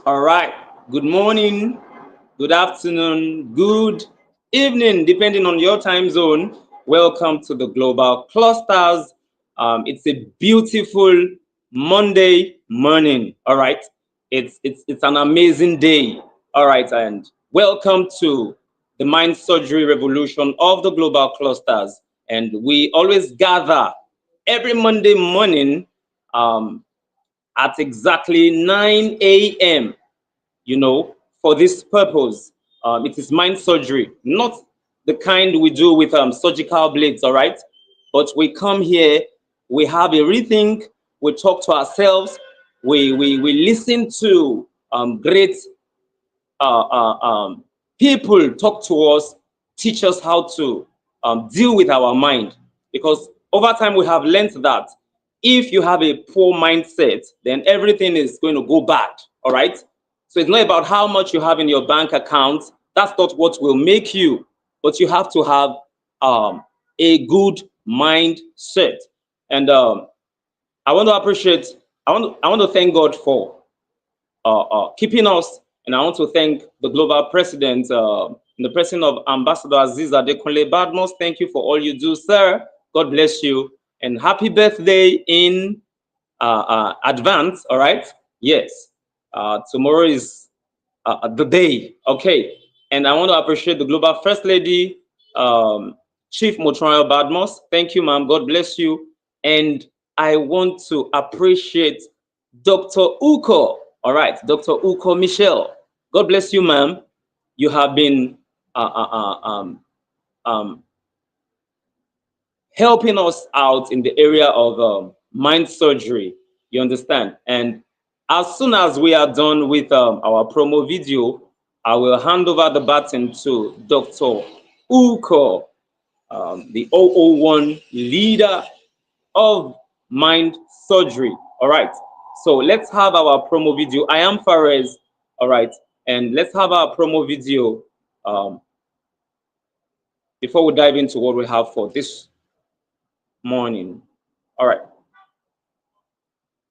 All right. Good morning, good afternoon, good evening, depending on your time zone. Welcome to the Global Clusters. It's a beautiful Monday morning. All right. It's an amazing day. All right, and welcome to the Mind Surgery Revolution of the Global Clusters. And we always gather every Monday morning um, at exactly 9 a.m. For this purpose. It is mind surgery, not the kind we do with surgical blades, all right? But we come here, we have a rethink, we talk to ourselves, we listen to great uh, uh, um, people talk to us, teach us how to deal with our mind. Because over time, we have learned that if you have a poor mindset, then everything is going to go bad. All right. So it's not about how much you have in your bank account. That's not what will make you, but you have to have a good mindset. And I want to appreciate, I want to thank God for keeping us. And I want to thank the global president, the president of Ambassador Aziz Adekunle Badmos. Thank you for all you do, sir. God bless you. And happy birthday in advance, all right? Yes. Tomorrow is the day, okay? And I want to appreciate the global first lady, Chief Motroyo Badmos. Thank you, ma'am. God bless you. And I want to appreciate Dr. Uko. All right, Dr. Uko Michelle. God bless you, ma'am. You have been um, helping us out in the area of mind surgery. You understand? And as soon as we are done with our promo video, I will hand over the baton to Dr. Uko, the 001 leader of mind surgery. All right. So let's have our promo video. I am Fares. All right. And let's have our promo video um, before we dive into what we have for this morning. All right.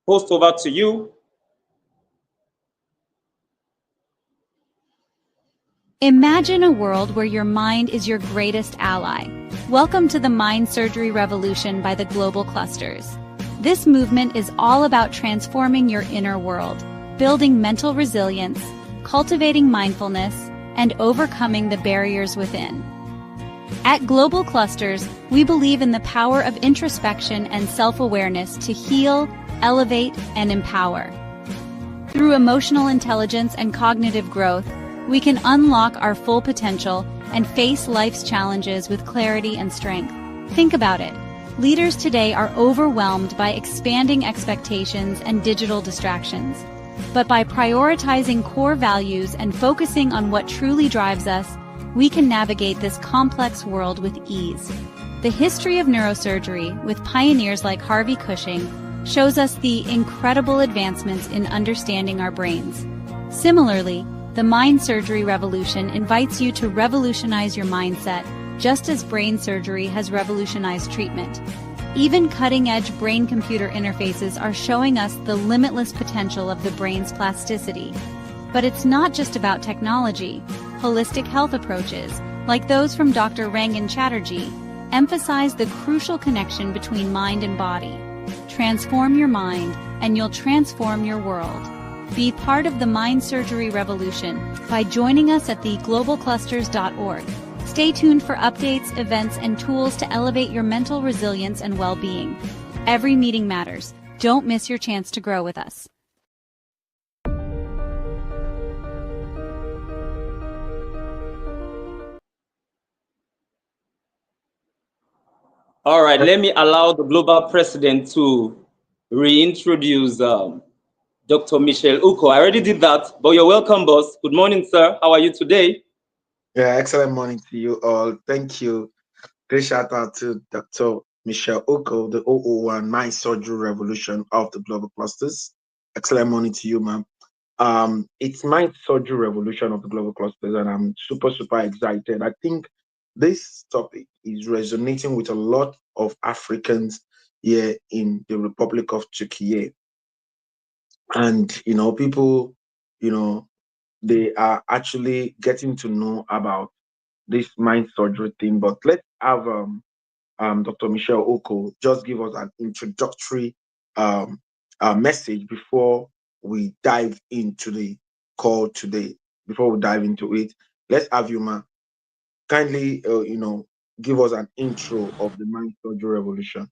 Post over to you. Imagine a world where your mind is your greatest ally. Welcome to the Mind Surgery Revolution by the Global Clusters. This movement is all about transforming your inner world, building mental resilience, cultivating mindfulness, and overcoming the barriers within. At Global Clusters, we believe in the power of introspection and self-awareness to heal, elevate, and empower. Through emotional intelligence and cognitive growth, we can unlock our full potential and face life's challenges with clarity and strength. Think about it. Leaders today are overwhelmed by expanding expectations and digital distractions. But by prioritizing core values and focusing on what truly drives us, we can navigate this complex world with ease. The history of neurosurgery, with pioneers like Harvey Cushing, shows us the incredible advancements in understanding our brains. Similarly, the Mind Surgery Revolution invites you to revolutionize your mindset, just as brain surgery has revolutionized treatment. Even cutting-edge brain-computer interfaces are showing us the limitless potential of the brain's plasticity. But it's not just about technology. Holistic health approaches, like those from Dr. Rangan Chatterjee, emphasize the crucial connection between mind and body. Transform your mind, and you'll transform your world. Be part of the Mind Surgery Revolution by joining us at theglobalclusters.org. Stay tuned for updates, events, and tools to elevate your mental resilience and well-being. Every meeting matters. Don't miss your chance to grow with us. All right, let me allow the global president to reintroduce Dr. Michelle Uko. I already did that, but you're welcome, boss. Good morning, sir. How are you today? Yeah, excellent morning to you all. Thank you. Great shout out to Dr. Michelle Oko, the 001 Mind Surgery Revolution of the Global Clusters. Excellent morning to you, ma'am. It's Mind Surgery Revolution of the Global Clusters, and I'm super, super excited. I think this topic is resonating with a lot of Africans here in the Republic of Turkey. And, people you know, they are actually getting to know about this mind surgery thing. But let's have Dr. Michelle Oko just give us an introductory um, message before we dive into the call today. Before we dive into it, let's have you, ma, kindly, give us an intro of the mind surgery revolution.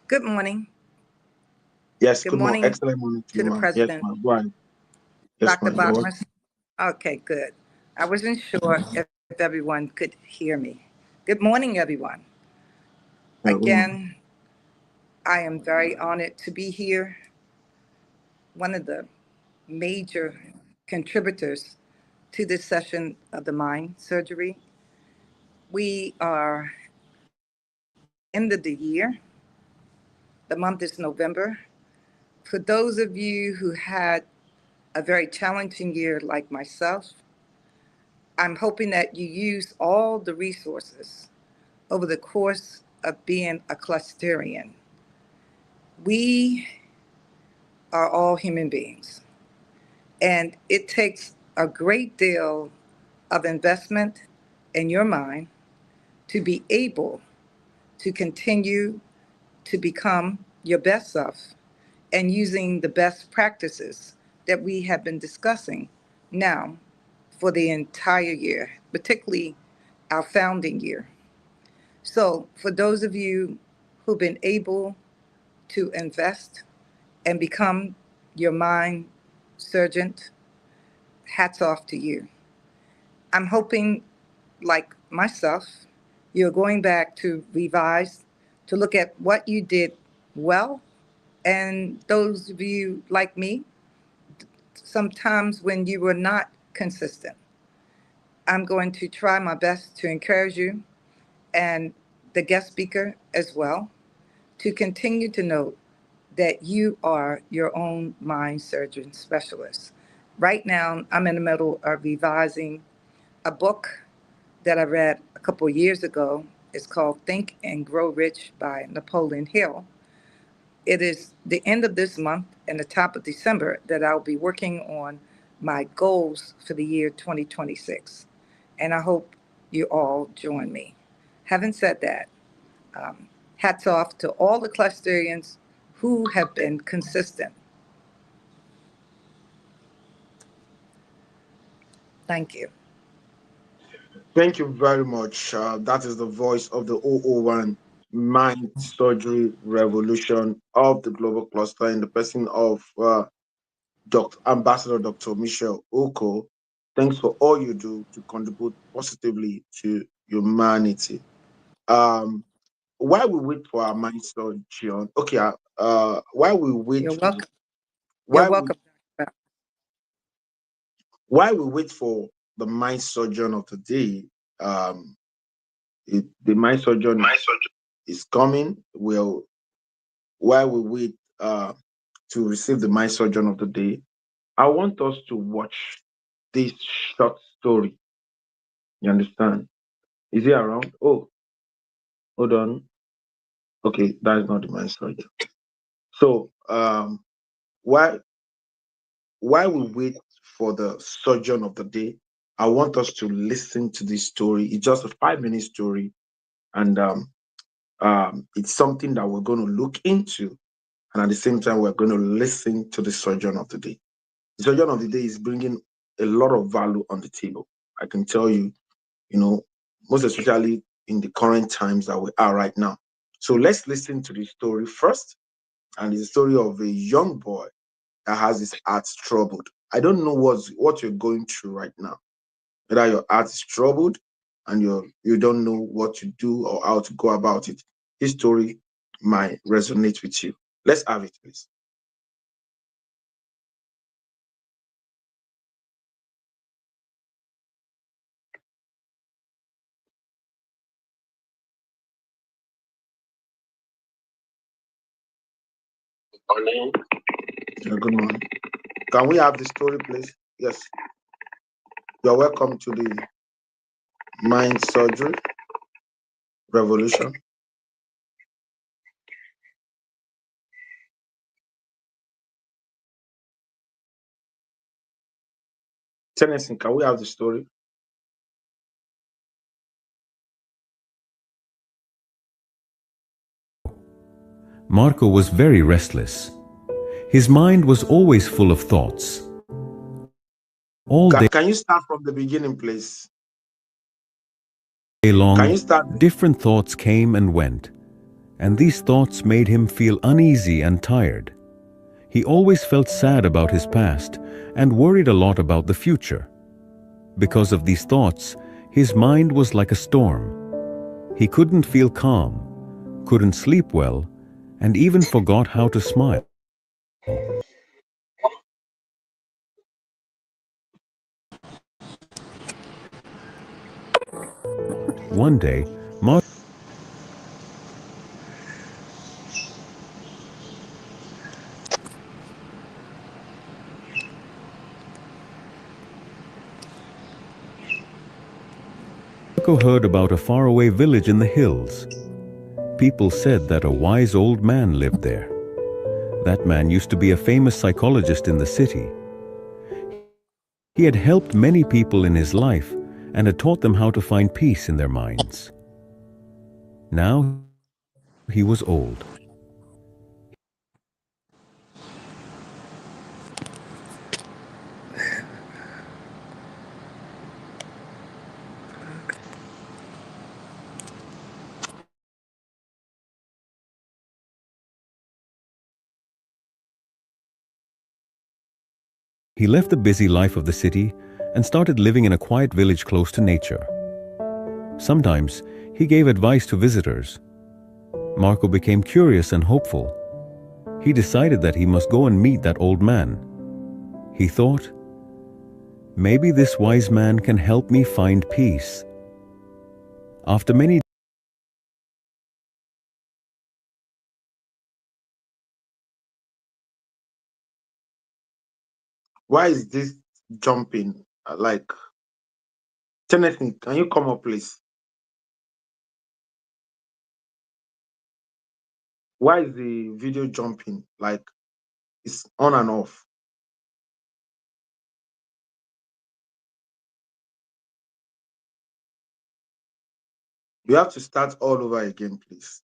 Good morning. Yes, Good good morning. morning Excellent morning to to you, the ma. Yes, president, ma. Go ahead. Yes, Dr. ma. You're welcome. Botmas. Okay, good. I wasn't sure if everyone could hear me. Good morning, everyone. Yeah, good morning. Again, I am very honored to be here. One of the major contributors to this session of the mind surgery. We are end of the year. The month is November. For those of you who had a very challenging year like myself, I'm hoping that you use all the resources over the course of being a clusterian. We are all human beings, and it takes a great deal of investment in your mind to be able to continue to become your best self and using the best practices that we have been discussing now for the entire year, particularly our founding year. So, for those of you who've been able to invest and become your mind surgeon, hats off to you. I'm hoping, like myself, you're going back to revise, to look at what you did well. And those of you like me, sometimes when you were not consistent, I'm going to try my best to encourage you and the guest speaker as well to continue to note that you are your own mind surgeon specialist. Right now, I'm in the middle of revising a book that I read a couple of years ago. It's called Think and Grow Rich by Napoleon Hill. It is the end of this month and the top of December that I'll be working on my goals for the year 2026. And I hope you all join me. Having said that, um, hats off to all the clusterians who have been consistent. Thank you. Thank you very much. That is the voice of the 001 Mind Surgery Revolution of the Global Cluster in the person of Dr. Ambassador Dr. Michelle Oko. Thanks for all you do to contribute positively to humanity. Um, while we wait for our mind surgeon, okay, while we wait, You're welcome. You're while we welcome. while we wait for the mind surgeon of the day, um, the mind surgeon is coming. Well, while we wait to receive the mind surgeon of the day, I want us to watch this short story. You understand? Is he around? Oh, hold on. Okay, that is not the mind surgeon. So, while we wait for the surgeon of the day, I want us to listen to this story. It's just a 5 minute story, and it's something that we're going to look into, and at the same time, we're going to listen to the surgeon of the day. The surgeon of the day is bringing a lot of value on the table. I can tell you, most especially in the current times that we are right now. So let's listen to the story first, and it's a story of a young boy that has his heart troubled. I don't know what you're going through right now. Whether your heart is troubled and you don't know what to do or how to go about it. This story might resonate with you. Let's have it, please. Good morning. Can we have the story, please? Yes. You're welcome to the mind surgery revolution. Tennessee, can we have the story? Marco was very restless. His mind was always full of thoughts. All Can you start from the beginning, please? day long, Can you start? different thoughts came and went, and these thoughts made him feel uneasy and tired. He always felt sad about his past and worried a lot about the future. Because of these thoughts, his mind was like a storm. He couldn't feel calm, couldn't sleep well, and even forgot how to smile. One day, Marco heard about a faraway village in the hills. People said that a wise old man lived there. That man used to be a famous psychologist in the city. He had helped many people in his life and had taught them how to find peace in their minds. Now he was old. He left the busy life of the city and started living in a quiet village close to nature. Sometimes he gave advice to visitors. Marco became curious and hopeful. He decided that he must go and meet that old man. He thought, maybe this wise man can help me find peace. After many Why is this jumping? Like, Tennessee, can you come up, please? Why is the video jumping? Like, it's on and off. You have to start all over again, please.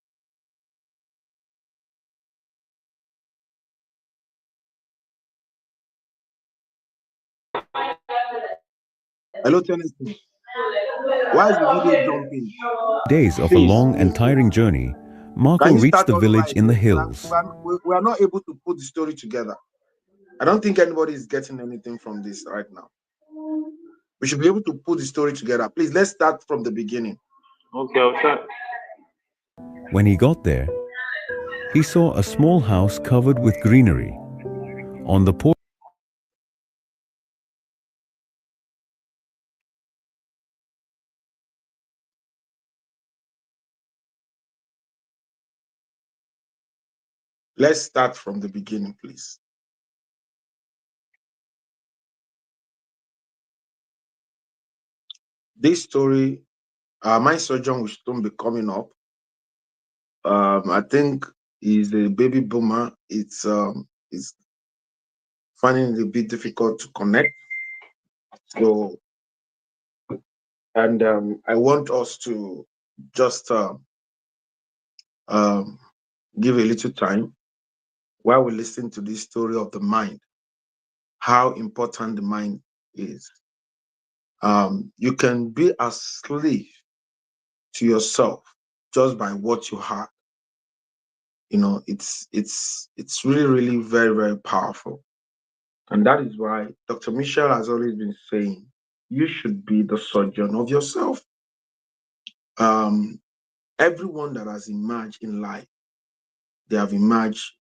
Hello, Tennessee. Why is the video jumping? days of a Please, long and please, please. tiring journey, Marco Can you reached start the all over village in the again? hills. We are not able to put the story together. I don't think anybody is getting anything from this right now. We should be able to put the story together. Please, let's start from the beginning. Okay, I'll try. When he got there, he saw a small house covered with greenery. On the porch, Let's start from the beginning, please. This story, my surgeon will soon be coming up. I think he's a baby boomer. It's finding it a bit difficult to connect. So, and I want us to just um, give a little time while we listen to this story of the mind, how important the mind is. You can be a slave to yourself just by what you have. You know, it's really, really very, very powerful. And that is why Dr. Michelle has always been saying you should be the surgeon of yourself. Um, Everyone that has emerged in life, they have emerged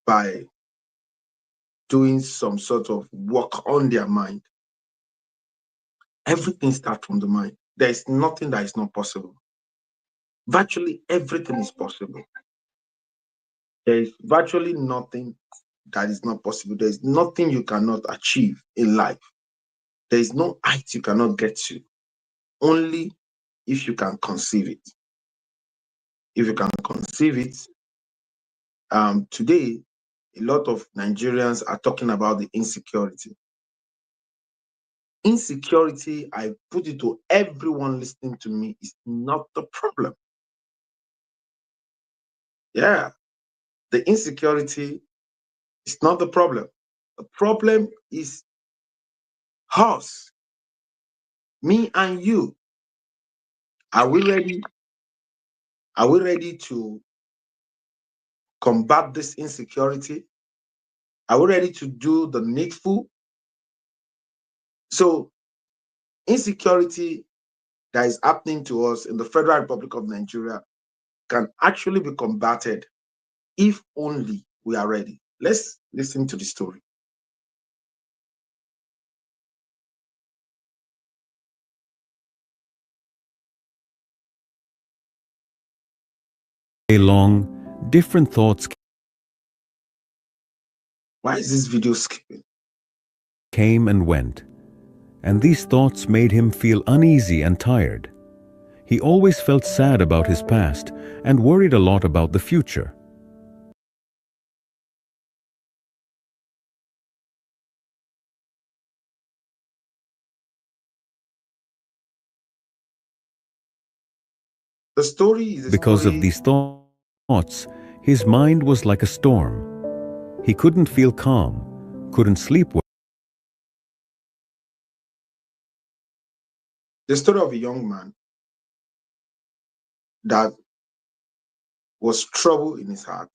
by doing some sort of work on their mind. Everything starts from the mind. There is nothing that is not possible. Virtually everything is possible. There is virtually nothing that is not possible. There is nothing you cannot achieve in life. There is no height you cannot get to. only if you can conceive it. If you can conceive it, today, a lot of Nigerians are talking about the insecurity. Insecurity, I put it to everyone listening to me, is not the problem. Yeah, the insecurity is not the problem. The problem is us, me and you. Are we ready? Are we ready to combat this insecurity? Are we ready to do the needful? So, insecurity that is happening to us in the Federal Republic of Nigeria can actually be combated if only we are ready. Let's listen to the story. Day long, different thoughts Why is this video skipping? came and went, and these thoughts made him feel uneasy and tired. He always felt sad about his past and worried a lot about the future. The story is a Because of story. these thoughts, his mind was like a storm. He couldn't feel calm, couldn't sleep well. The story of a young man that was trouble in his heart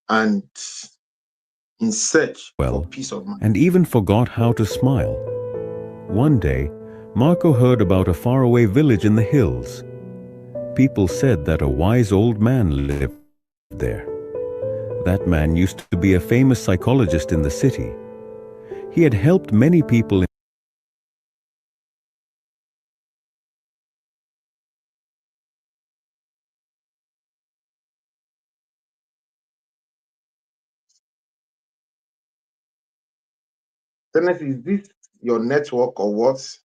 and in search for peace of mind. And even forgot how to smile. One day, Marco heard about a faraway village in the hills. People said that a wise old man lived there. That man used to be a famous psychologist in the city. He had helped many people. Dennis, is this your network or what?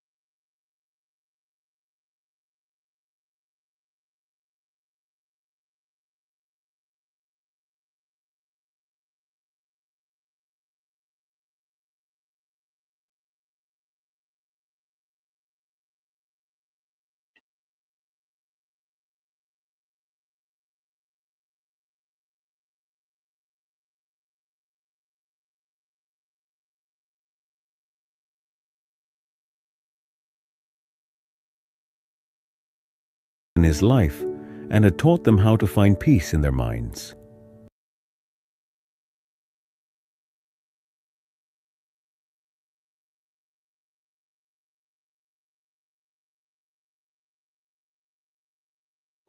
In his life and had taught them how to find peace in their minds.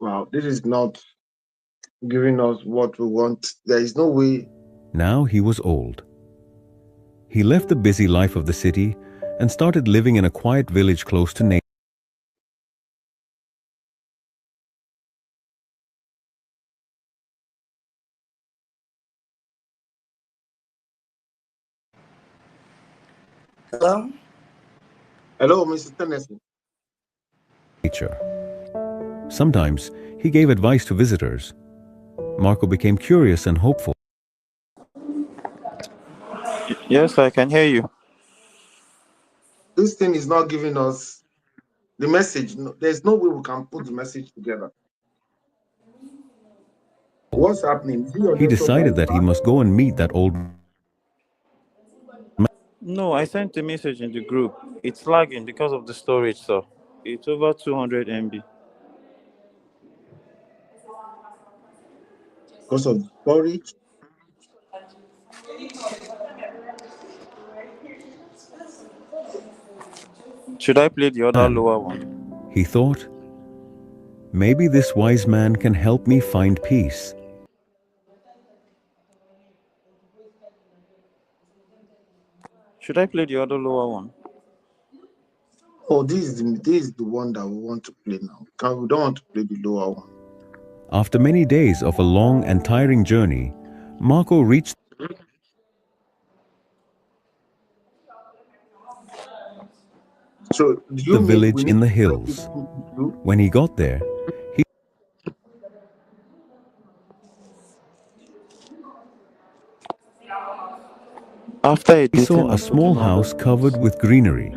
Wow, this is not giving us what we want. There is no way. Now he was old. He left the busy life of the city and started living in a quiet village close to nature. Hello? Hello, Mr. Tennessee. Sometimes he gave advice to visitors. Marco became curious and hopeful. Yes, I can hear you. This thing is not giving us the message. There's no way we can put the message together. What's happening? Is it your He network that decided is that he bad? must go and meet that old man. No, I sent a message in the group. It's lagging because of the storage, so it's over 200 MB. Because of the storage? Should I play the other lower one? He thought, maybe this wise man can help me find peace. Should I play the other lower one? Oh, this is the one that we want to play now. We don't want to play the lower one. After many days of a long and tiring journey, Marco reached So do The you mean we village need in to the break it hills. into two? When he got there, he After saw editing a and small putting all house the covered notes, with greenery.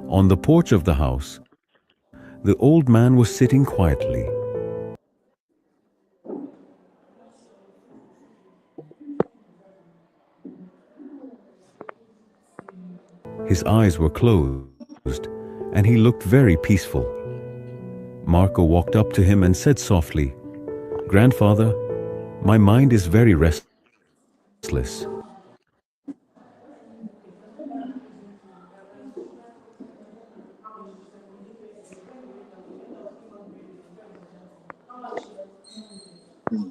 On the porch of the house, the old man was sitting quietly. His eyes were closed, and he looked very peaceful. Marco walked up to him and said softly, "Grandfather, my mind is very restless." Hmm.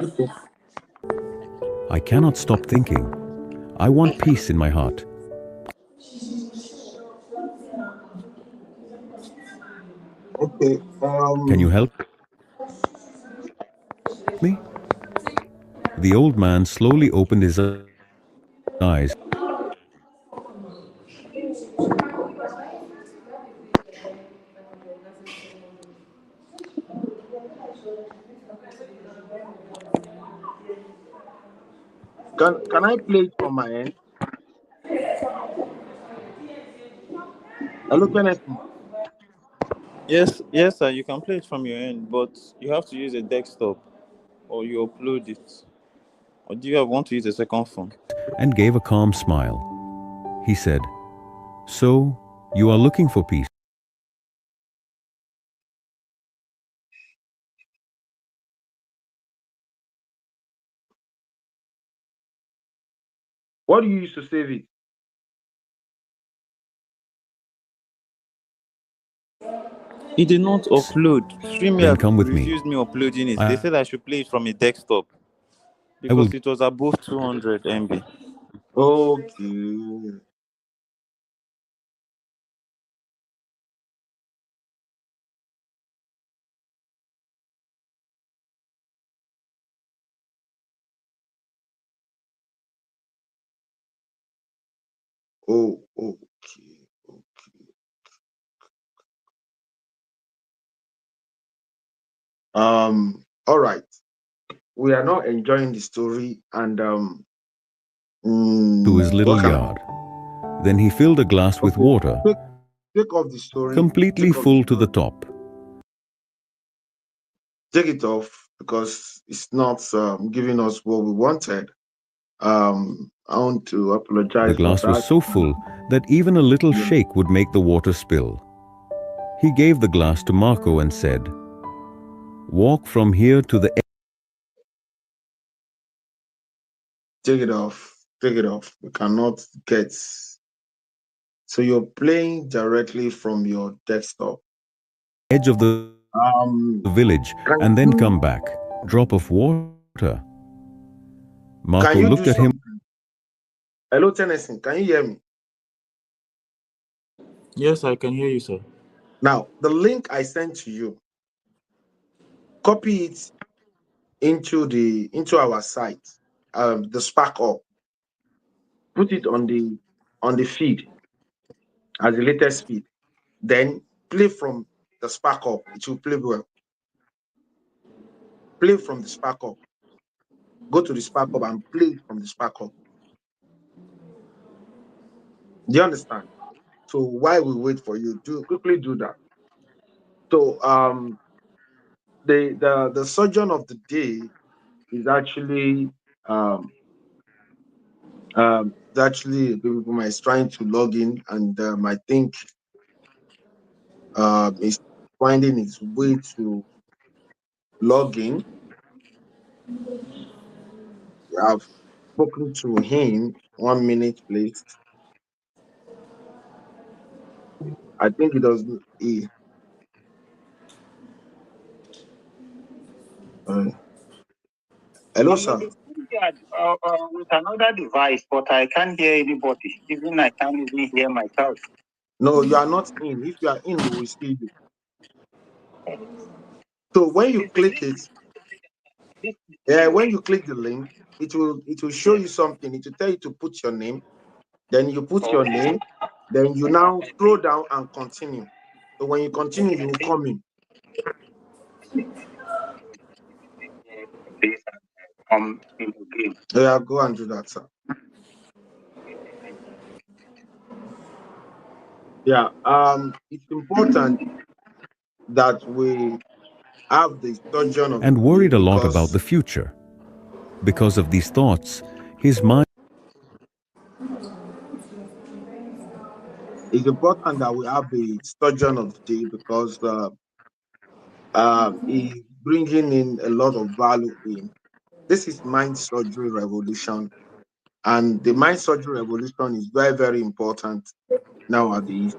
Okay. I cannot stop thinking. I want peace in my heart. Okay. Can you help me? The old man slowly opened his eyes. Can I play it from my end? Hello, Kenneth. yes, yes, sir, you can play it from your end, but you have to use a desktop or you upload it. Or do you want to use a second phone? And gave a calm smile. He said, "So, you are looking for peace?" What do you use to save it? He did not upload. Then StreamYard come with me. refused me uploading it. They I said I should play it from a desktop will. because it was above 200 MB. Okay. Oh, okay. Okay. All right. We are now enjoying the story, and To his little what can yard. Then he filled a glass with okay, water, take take off the story, completely take off the full to the story, top. take it off because it's not giving us what we wanted. I want to The apologize for glass was that. so full that even a little Yeah. shake would make the water spill. He gave the glass to Marco and said, "Walk from here to the Take it off, take it off. We cannot get. So you're playing directly from your desktop. edge of the Um, village can and then you come back. Drop of water." Marco can looked you at do him. something? Hello, Tennessee. Can you hear me? Yes, I can hear you, sir. Now, the link I sent to you, copy it into our site, the Spark up, put it on the feed as the latest feed. Then play from the Spark up. It will play well. Play from the Spark up. Go to the Spark up and play from the Spark up. Do you understand? So while we wait for you, do quickly do that. So the surgeon of the day is actually people is trying to log in, and I think is finding its way to log in. I've spoken to him. 1 minute, please. I think he doesn't. Uh, hello, I'm on sir. the phone here, with another device, but I can't hear anybody. Even I can't even hear myself. No, you are not in. If you are in, we will see you. So when you Is the click link it, this when you click the link, it will show yes. you something. It will tell you to put your name. Then you put your Okay. name. Then you now scroll down and continue. So when you continue, you will come in. Into game. Yeah, go and do that, sir. Yeah. It's important that we have the sojourn of and the day worried a lot about because the future. Because of these thoughts, his mind it's important that we have the sojourn of the day because it's bringing in a lot of value in. This is mind surgery revolution, and the mind surgery revolution is very, very important nowadays.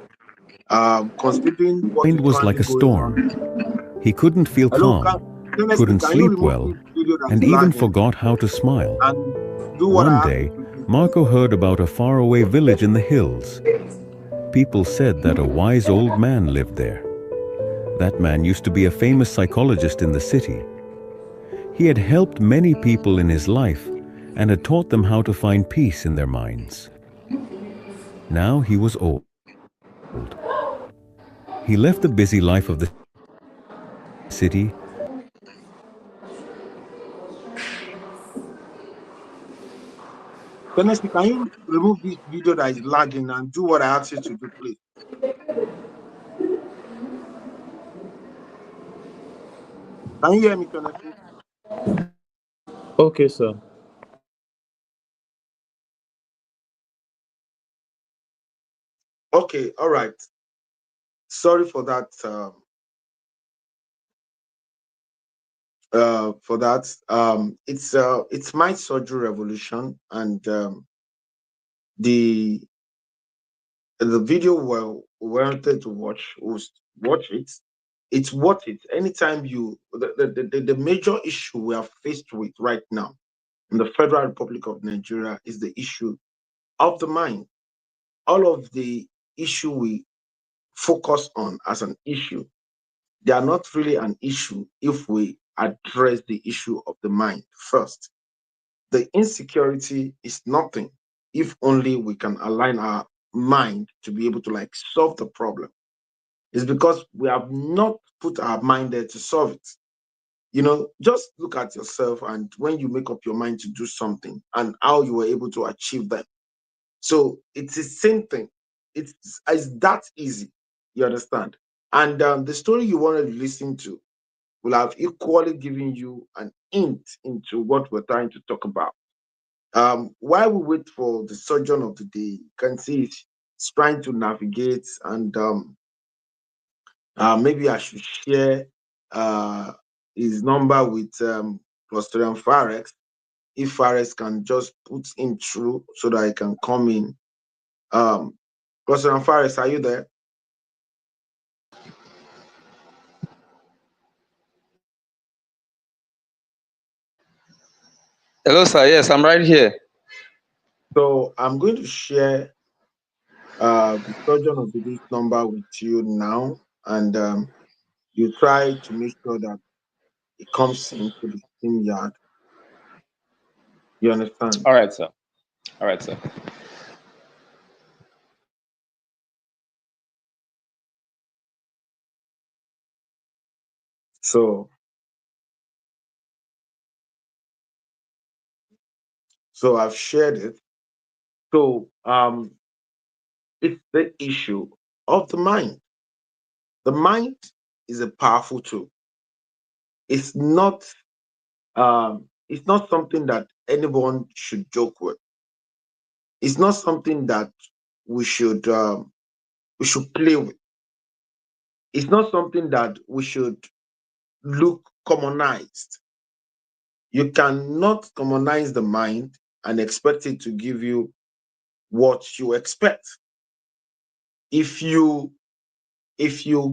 Considering what is was like currently a going on. storm. He couldn't feel Hello, calm, honestly, couldn't can you sleep remove well, this video that's and even lagging forgot how to smile. and do what One I asked day, you to do? Marco heard about a faraway village in the hills. People said that a wise old man lived there. That man used to be a famous psychologist in the city. He had helped many people in his life and had taught them how to find peace in their minds. Now he was old. He left the busy life of the city Honestly, can you remove this video that is lagging and do what I asked you to do, please? Can you hear me, honestly? Okay, sir. Okay, all right. Sorry for that. For that. It's my surgery revolution, and the the video we wanted to watch was watch it. It's worth it. Anytime you the major issue we are faced with right now in the Federal Republic of Nigeria is the issue of the mind. All of the issue we focus on as an issue, they are not really an issue if we address the issue of the mind first. The insecurity is nothing if only we can align our mind to be able to like solve the problem. It's because we have not put our mind there to solve it. Just look at yourself and when you make up your mind to do something and how you were able to achieve that. So it's the same thing. It's that easy. You understand? And the story you wanted to listen to will have equally given you an hint into what we're trying to talk about. While we wait for the surgeon of the day, you can see it's trying to navigate, and maybe I should share uh, his number with Cluster Farex. If Farex can just put him through so that I can come in. Cluster Farex, are you there? Hello, sir. Yes, I'm right here. So I'm going to share the surgeon of the day number with you now, and you try to make sure that it comes into the same yard. You understand? All right, sir. All right, sir. So, so I've shared it. So, it's the issue of the mind. The mind is a powerful tool. It's not, it's not something that anyone should joke with. It's not something that we should play with. It's not something that we should look commonized. You cannot commonize the mind and expect it to give you what you expect. If you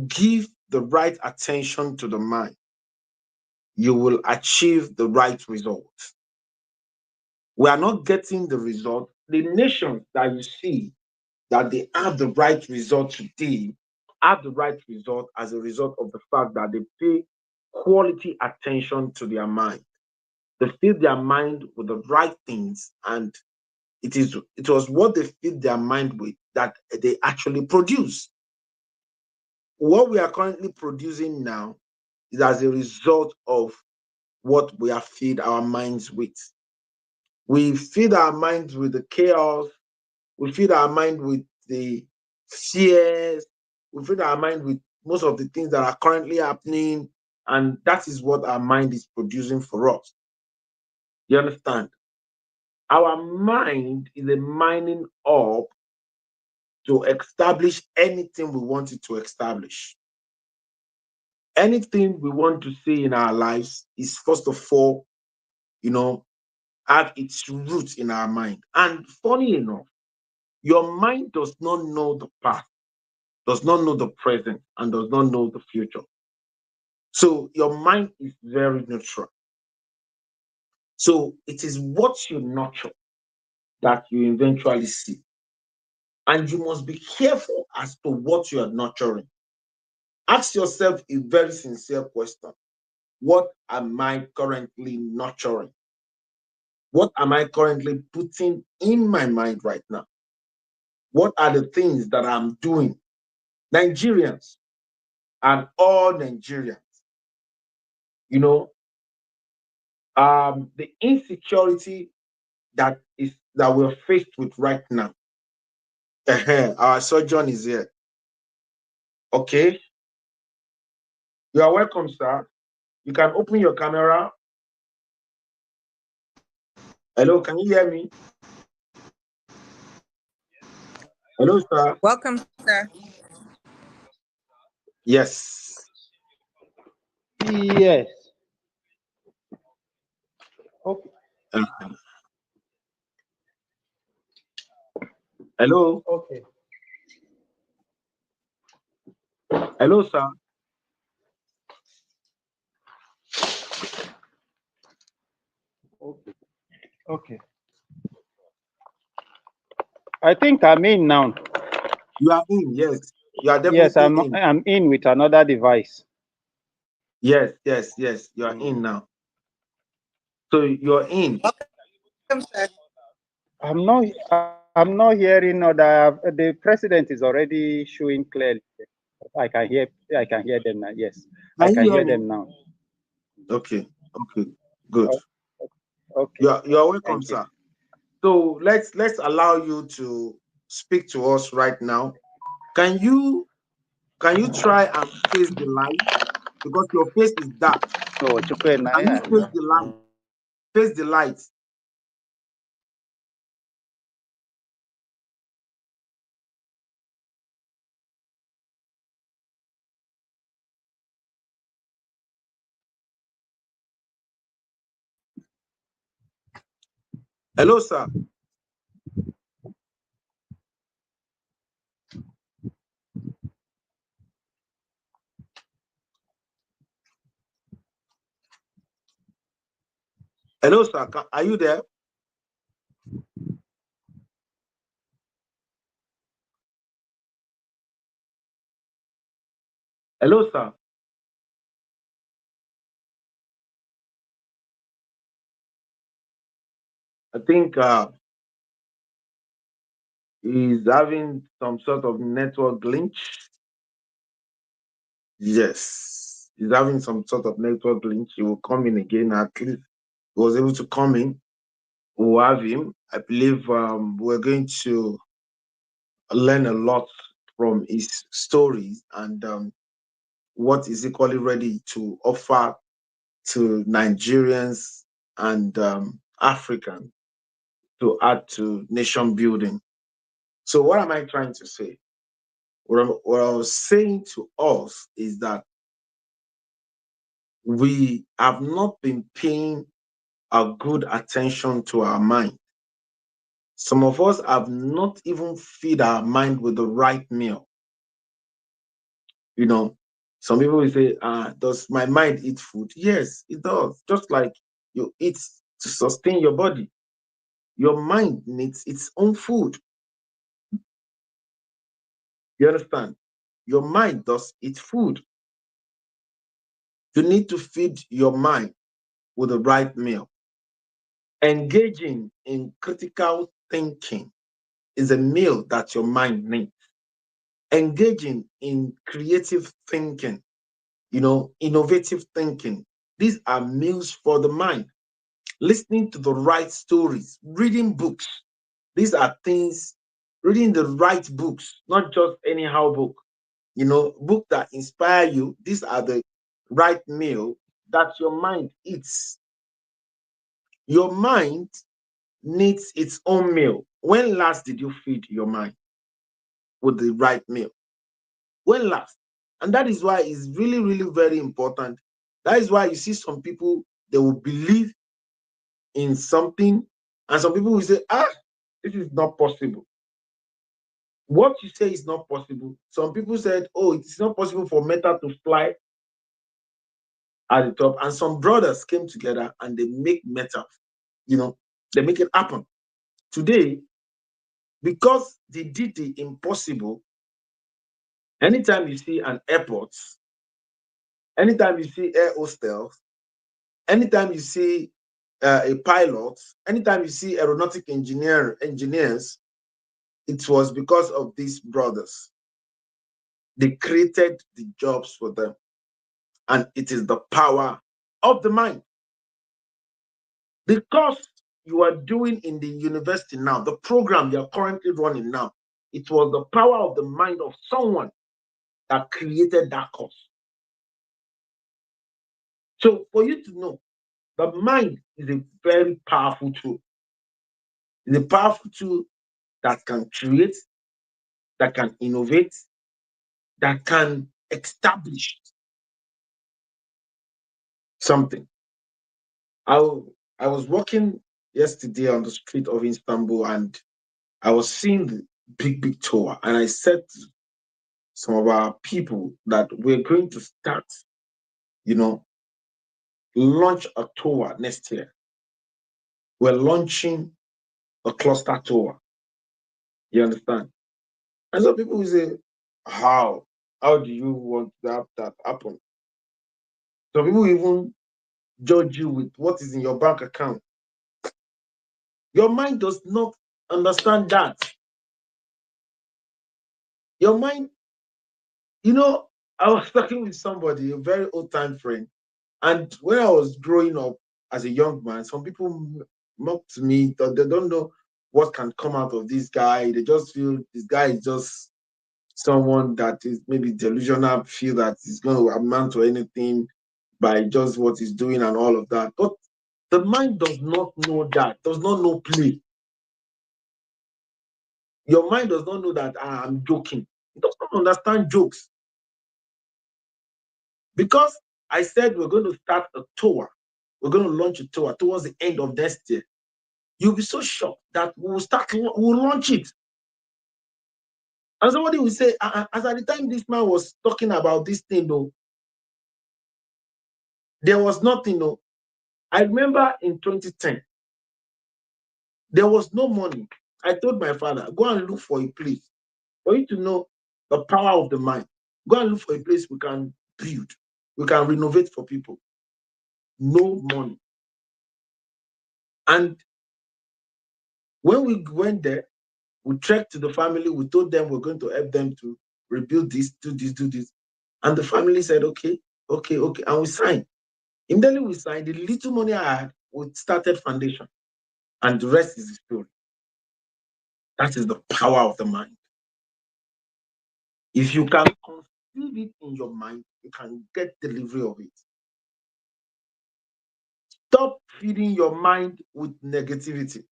give the right attention to the mind, you will achieve the right result. We are not getting the result. The nations that you see that they have the right result today have the right result as a result of the fact that they pay quality attention to their mind. They fill their mind with the right things, and it was what they filled their mind with that they actually produce. What we are currently producing now is as a result of what we have fed our minds with. We feed our minds with the chaos, we feed our mind with the fears, we feed our mind with most of the things that are currently happening, and that is what our mind is producing for us. You understand? Our mind is a mining up to establish anything we want it to establish. Anything we want to see in our lives is first of all, you know, have its roots in our mind. And funny enough, your mind does not know the past, does not know the present, and does not know the future. So your mind is very neutral. So it is what you nurture that you eventually see. And you must be careful as to what you are nurturing. Ask yourself a very sincere question. What am I currently nurturing? What am I currently putting in my mind right now? What are the things that I'm doing? Nigerians and all Nigerians, you know, the insecurity that we're faced with right now. Our surgeon is here. Okay, you are welcome, sir. You can open your camera. Hello, can you hear me? Hello, sir. Welcome, sir. Yes. Yes. Okay. Uh, Hello. Okay. Hello, sir. Okay. Okay. I think I'm in now. You are in. Yes, you are Yes, definitely I'm in. I'm in with another device. Yes, yes, yes. You are in now. So you're in. Welcome, sir. I'm not I'm not hearing other the president is already showing clearly. I can hear them now. Yes. I Can can you hear hear me? them now. Okay. Okay. Good. Oh, okay. You are welcome, Thank you. sir. So let's allow you to speak to us right now. Can you try and face the light because your face is dark? Oh, chukwe na Can you ya. face the light? Face the light. Hello, sir. Hello, sir. Are you there? Hello, sir. I think he's having some sort of network glitch. Yes, he's having some sort of network glitch. He will come in again. At least he was able to come in. We'll have him. I believe we're going to learn a lot from his stories and what is equally ready to offer to Nigerians and Africans to add to nation building. So, what am I trying to say? What I was saying to us is that we have not been paying a good attention to our mind. Some of us have not even feed our mind with the right meal. You know, some people will say, does my mind eat food? Yes, it does. Just like you eat to sustain your body, your mind needs its own food. You understand? Your mind does eat food. You need to feed your mind with the right meal. Engaging in critical thinking is a meal that your mind needs. Engaging in creative thinking, innovative thinking. These are meals for the mind. Listening to the right stories, reading books. These are things, reading the right books, not just anyhow book, book that inspire you. These are the right meal that your mind eats. Your mind needs its own meal. When last did you feed your mind with the right meal? When last? And that is why it's really, really very important. That is why you see some people, they will believe in something, and some people will say, this is not possible. What you say is not possible. Some people said, it's not possible for metal to fly at the top. And some brothers came together and they make metal, they make it happen. Today, because they did the impossible, anytime you see an airport, anytime you see air hostels, anytime you see a pilot, anytime you see aeronautic engineers, it was because of these brothers. They created the jobs for them. And it is the power of the mind. The course you are doing in the university now, the program you are currently running now, it was the power of the mind of someone that created that course. So for you to know, the mind is a very powerful tool. It's a powerful tool that can create, that can innovate, that can establish something. I was walking yesterday on the street of Istanbul, and I was seeing the big tower, and I said to some of our people that we're going to start, launch a tour next year. We're launching a cluster tour. You understand? And some people will say, how? How do you want that happen? Some people even judge you with what is in your bank account. Your mind does not understand that. Your mind, I was talking with somebody, a very old time friend, and when I was growing up as a young man, some people mocked me that they don't know what can come out of this guy. They just feel this guy is just someone that is maybe delusional, feel that he's going to amount to anything by just what he's doing and all of that. But the mind does not know that, does not know play. Your mind does not know that I'm joking. It does not understand jokes. Because I said we're going to start a tour, we're going to launch a tour towards the end of next year. You'll be so shocked that we'll launch it. And somebody will say, as at the time this man was talking about this thing, though, there was nothing, though. I remember in 2010, there was no money. I told my father, go and look for a place. For you to know the power of the mind, go and look for a place we can build, we can renovate for people. No money. And when we went there, we trekked to the family, we told them we're going to help them to rebuild this, do this, do this. And the family said, okay. And we signed. Immediately we signed, the little money I had, we started foundation. And the rest is the story. That is the power of the mind. If you can conceive it in your mind, you can get delivery of it. Stop feeding your mind with negativity.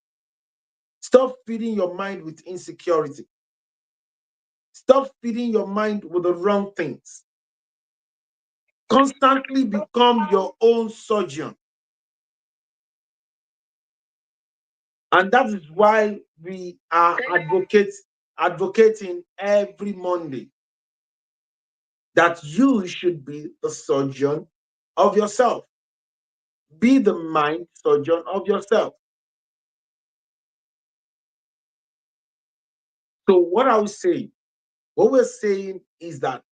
Stop feeding your mind with insecurity. Stop feeding your mind with the wrong things. Constantly become your own surgeon. And that is why we are advocating every Monday that you should be the surgeon of yourself. Be the mind surgeon of yourself. So what I was saying, what we're saying is that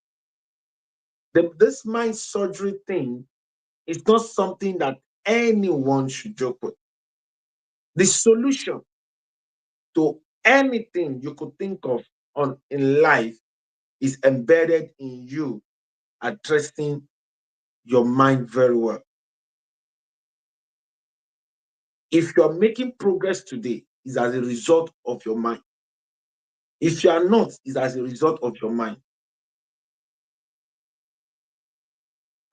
this mind surgery thing is not something that anyone should joke with. The solution to Anything you could think of on in life is embedded in you addressing your mind very well. If you're making progress today, is as a result of your mind. If you are not, is as a result of your mind.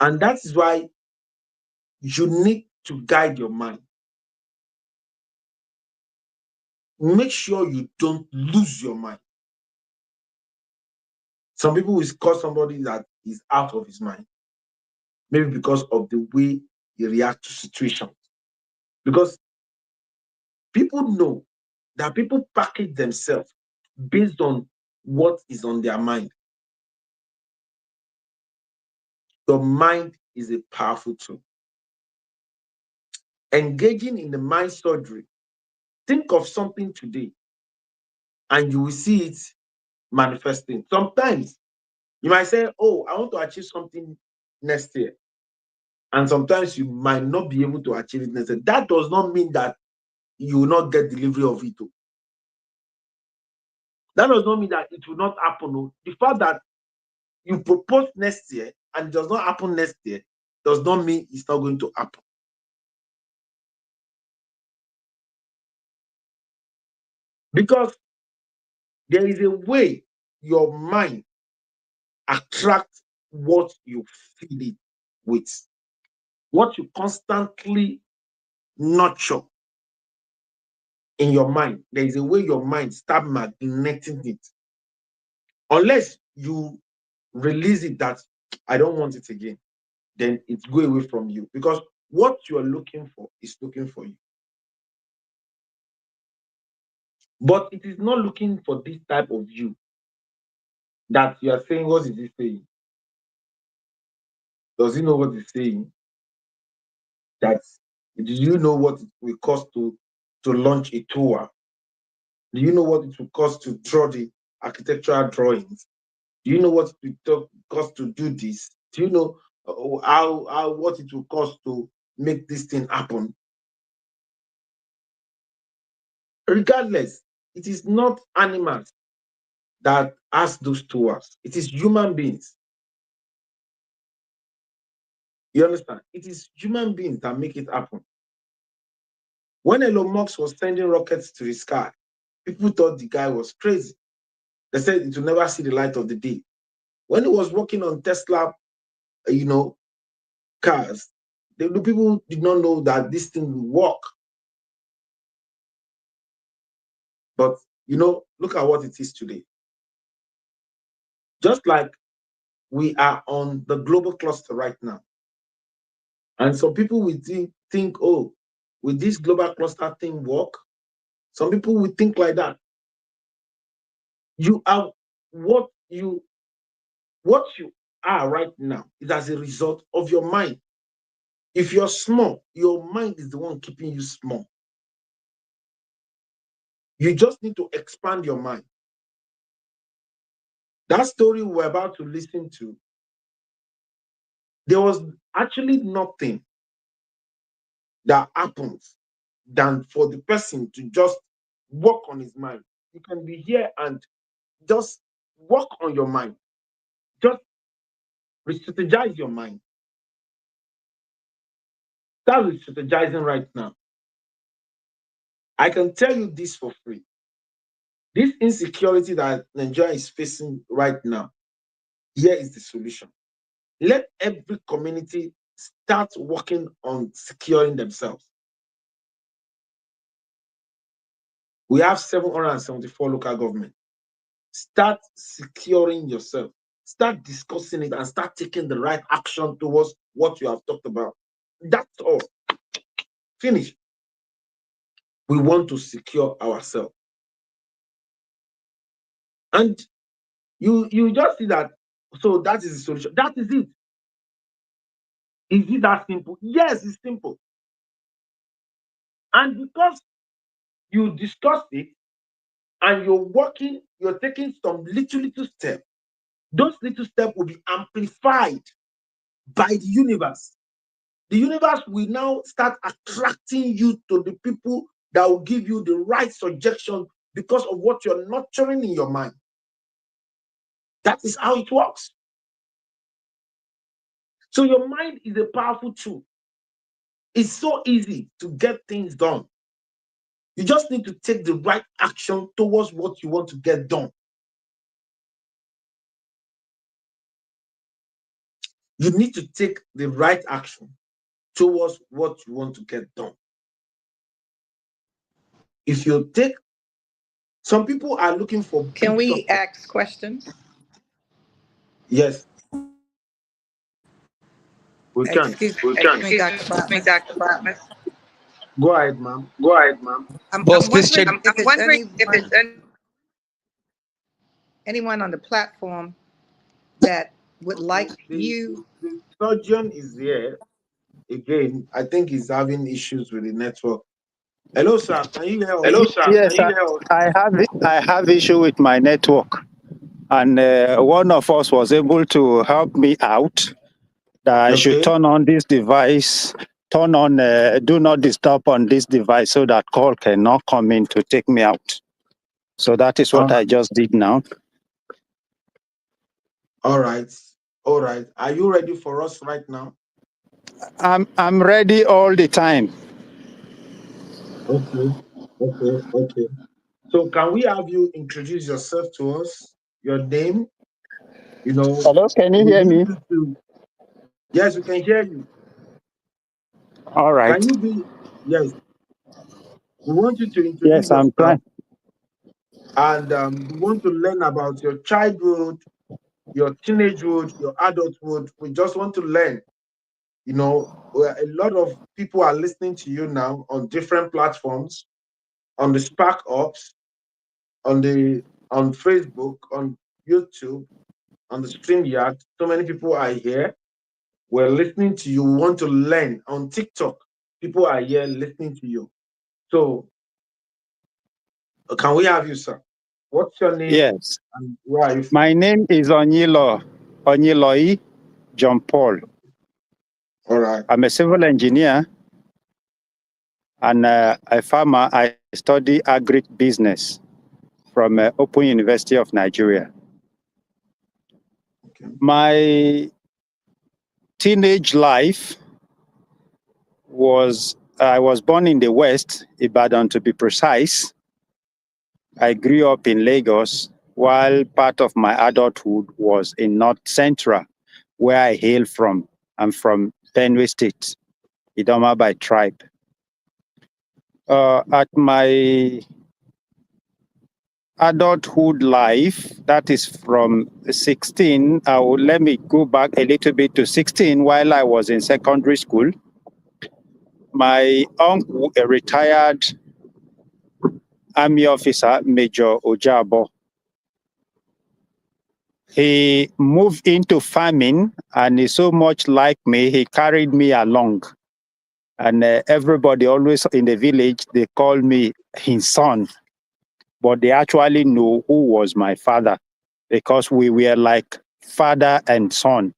And that is why you need to guide your mind. Make sure you don't lose your mind. Some people will call somebody that is out of his mind, maybe because of the way he reacts to situations. Because people know that people package themselves based on what is on their mind. Your mind is a powerful tool. Engaging in the mind surgery, think of something today and you will see it manifesting. Sometimes you might say, oh, I want to achieve something next year. And sometimes you might not be able to achieve it next year. That does not mean that you will not get delivery of it. That does not mean that it will not happen. The fact that you propose next year and it does not happen next year does not mean it's not going to happen. Because there is a way your mind attracts what you feed it with, what you constantly nurture in your mind. There is a way your mind starts magneting it. Unless you release it that I don't want it again, then it go away from you. Because what you are looking for is looking for you. But it is not looking for this type of you that you are saying, what is he saying? Does he know what he's saying? That do you know what it will cost to launch a tour? Do you know what it will cost to draw the architectural drawings? Do you know what it will cost to do this? Do you know how what it will cost to make this thing happen? Regardless, it is not animals that ask those tours. It is human beings. You understand? It is human beings that make it happen. When Elon Musk was sending rockets to the sky, people thought the guy was crazy. They said it will never see the light of the day. When he was working on Tesla, cars, the people did not know that this thing will work. But, look at what it is today. Just like we are on the global cluster right now. And some people will think, oh, will this global cluster thing work? Some people will think like that. You are what you are right now is as a result of your mind. If you're small, your mind is the one keeping you small. You just need to expand your mind. That story we're about to listen to, there was actually nothing that happens than for the person to just work on his mind. You can be here and just work on your mind. Just re-strategize your mind. Start re-strategizing right now. I can tell you this for free. This insecurity that Nigeria is facing right now, here is the solution. Let every community start working on securing themselves. We have 774 local governments. Start securing yourself. Start discussing it and start taking the right action towards what you have talked about. That's all. Finish. We want to secure ourselves. And you just see that. So that is the solution. That is it. Is it that simple? Yes, it's simple. And because you discuss it and you're working, you're taking some little steps, those little steps will be amplified by the universe. The universe will now start attracting you to the people that will give you the right suggestion, because of what you're nurturing in your mind. That is how it works. So your mind is a powerful tool. It's so easy to get things done. You just need to take the right action towards what you want to get done. You need to take the right action towards what you want to get done. If you take, some people are looking for Can big we success. ask questions? Yes, we can. Excuse me, Dr. Me, Botman. Dr. Bratman. Go ahead, ma'am. Go ahead, ma'am. I'm Boss, please check. wondering if I'm it's wondering if it's anyone on the platform that would like The, you. the surgeon is here again. I think he's having issues with the network. Hello, sir. Can you hear Hello, us? sir. Yes, Can you hear us? I have issue with my network, and one of us was able to help me out that I should Okay. turn on this device, turn on do not disturb on this device so that call cannot come in to take me out. So that is what I just did now. All right. All right. Are you ready for us right now? I'm ready all the time. Okay. Okay. Okay. So can we have you introduce yourself to us? Your name, you know, Hello, can you we hear need me? you to, yes, we can hear you. All Can right. you be, yes, we want you to introduce Yes, I'm yourself, trying. and we want to learn about your childhood, your teenagehood, your adulthood. We just want to learn. You know, a lot of people are listening to you now on different platforms, on the Spark Ops, on Facebook, on YouTube, on the StreamYard. So many people are here. We're listening to you. We want to learn on TikTok. People are here listening to you. So, can we have you, sir? What's your name Yes. and where are you from? My name is Onyiloi John Paul. All right. I'm a civil engineer and a farmer. I study agric business from Open University of Nigeria. Okay. My teenage life I was born in the West, Ibadan to be precise. I grew up in Lagos, while part of my adulthood was in North Central, where I hail from. I'm from Benue State, Idoma by tribe. At my adulthood life, that is from 16, let me go back a little bit to 16 while I was in secondary school. My uncle, a retired army officer, Major Ojabo, he moved into farming and he so much like me, he carried me along. And everybody always in the village, they call me his son, but they actually know who was my father because we were like father and son.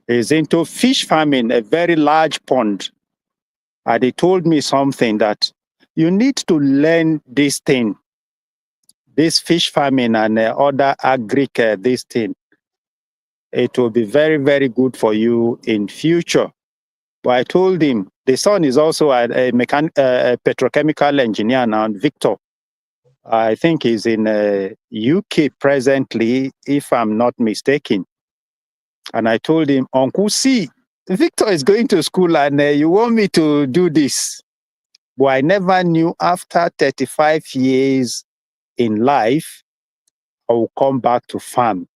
He's into fish farming, a very large pond. And he told me something that you need to learn this thing, this fish farming and other agric, this thing. It will be very, very good for you in future. But I told him, the son is also a petrochemical engineer now, Victor. I think he's in UK presently, if I'm not mistaken. And I told him, Uncle, see, Victor is going to school and you want me to do this. But I never knew after 35 years in life, I will come back to farm.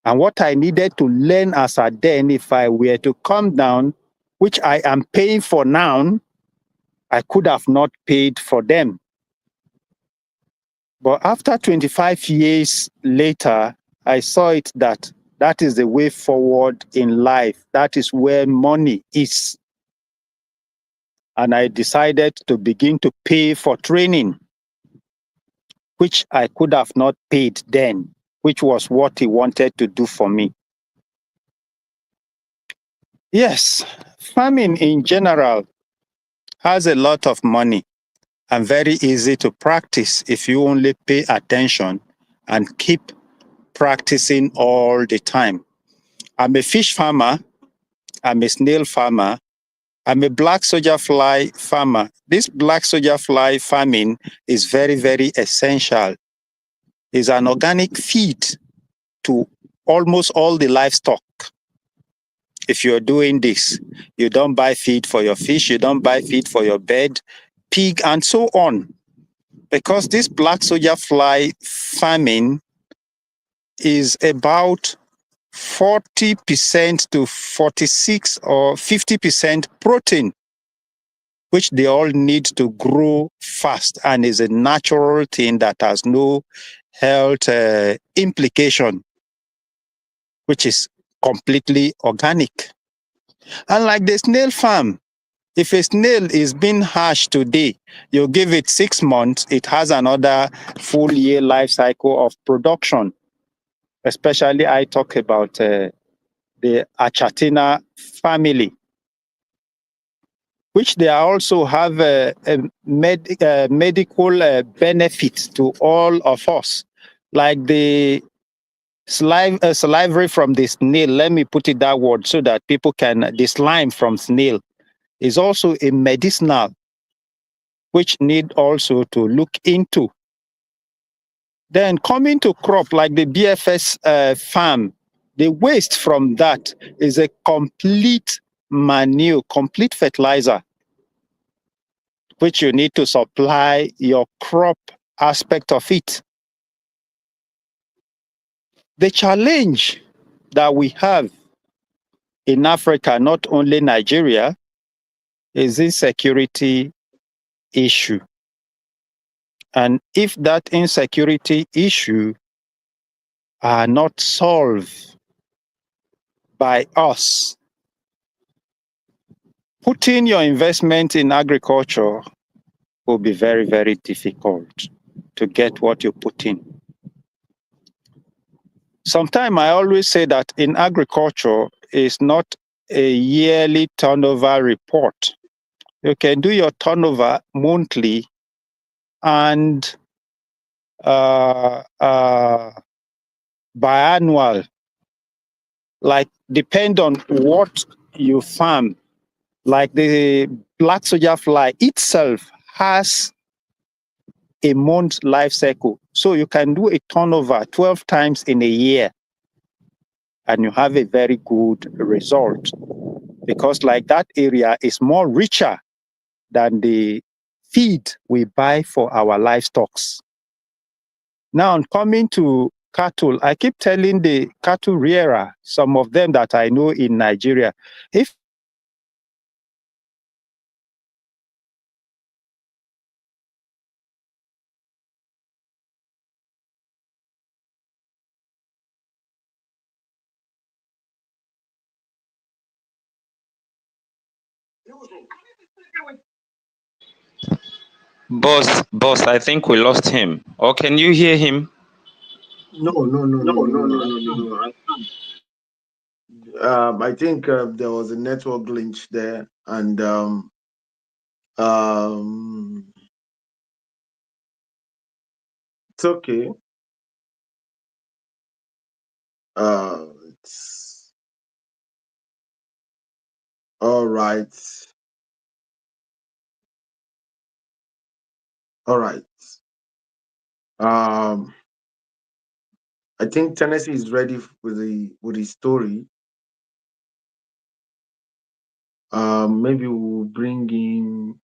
And what I needed to learn as a then, if I were to come down, which I am paying for now, I could have not paid for them. But after 25 years later, I saw it that that is the way forward in life. That is where money is. And I decided to begin to pay for training, which I could have not paid then, which was what he wanted to do for me. Yes, farming in general has a lot of money. and very easy to practice if you only pay attention and keep practicing all the time. I'm a fish farmer, I'm a snail farmer, I'm a black soldier fly farmer. This black soldier fly farming is very, very essential. It's an organic feed to almost all the livestock. If you're doing this, you don't buy feed for your fish, you don't buy feed for your bird, pig, and so on. Because this black soldier fly farming is about 40% to 46 or 50% protein, which they all need to grow fast and is a natural thing that has no health implication, which is completely organic. Unlike the snail farm, if a snail is being hatched today, you give it 6 months, it has another full year life cycle of production. Especially I talk about the Achatina family, which they also have a medical benefit to all of us. Like the salivary from the snail, let me put it that word so that people can, the slime from snail is also a medicinal, which need also to look into. Then coming to crop like the BFS farm, the waste from that is a complete manure, complete fertilizer, which you need to supply your crop aspect of it. The challenge that we have in Africa, not only Nigeria, is insecurity issue. And if that insecurity issue are not solved by us, putting your investment in agriculture will be very, very difficult to get what you put in. Sometimes I always say that in agriculture, it's not a yearly turnover report. You can do your turnover monthly and biannual, like depend on what you farm. Like the black soldier fly itself has a month life cycle. So you can do a turnover 12 times in a year and you have a very good result, because like that area is more richer than the feed we buy for our livestock. Now coming to cattle, I keep telling the cattle rearer, some of them that I know in Nigeria, if Boss, I think we lost him. Or can you hear him? No. I think there was a network glitch there, and it's okay. It's all right. All right. I think Tennessee is ready with his story. Maybe we'll bring him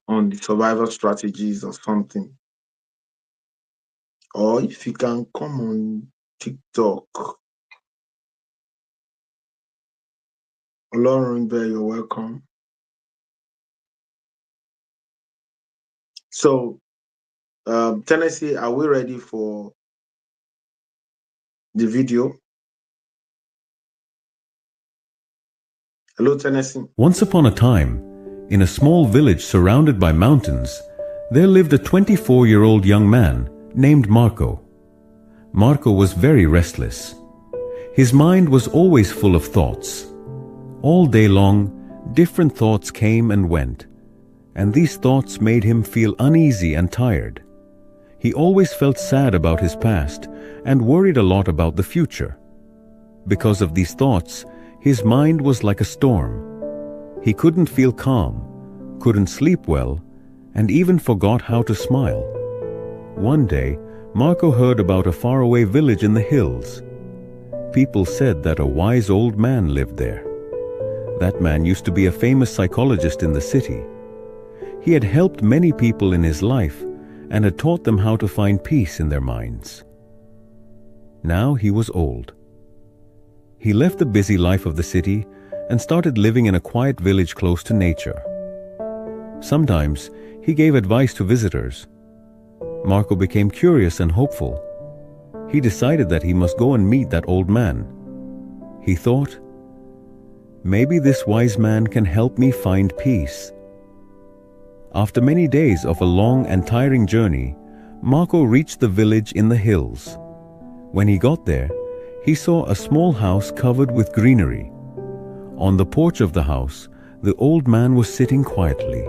on the survival strategies or something. Or if you can come on TikTok. Olorunbe, you're welcome. So, Tennessee, are we ready for the video? Hello, Tennessee. Once upon a time, in a small village surrounded by mountains, there lived a 24-year-old young man named Marco. Marco was very restless. His mind was always full of thoughts. All day long, different thoughts came and went. and these thoughts made him feel uneasy and tired. He always felt sad about his past and worried a lot about the future. Because of these thoughts, his mind was like a storm. He couldn't feel calm, couldn't sleep well, and even forgot how to smile. One day, Marco heard about a faraway village in the hills. People said that a wise old man lived there. That man used to be a famous psychologist in the city. He had helped many people in his life and had taught them how to find peace in their minds. Now he was old. He left the busy life of the city and started living in a quiet village close to nature. Sometimes he gave advice to visitors. Marco became curious and hopeful. He decided that he must go and meet that old man. He thought, maybe this wise man can help me find peace. After many days of a long and tiring journey, Marco reached the village in the hills. When he got there, he saw a small house covered with greenery. On the porch of the house, the old man was sitting quietly.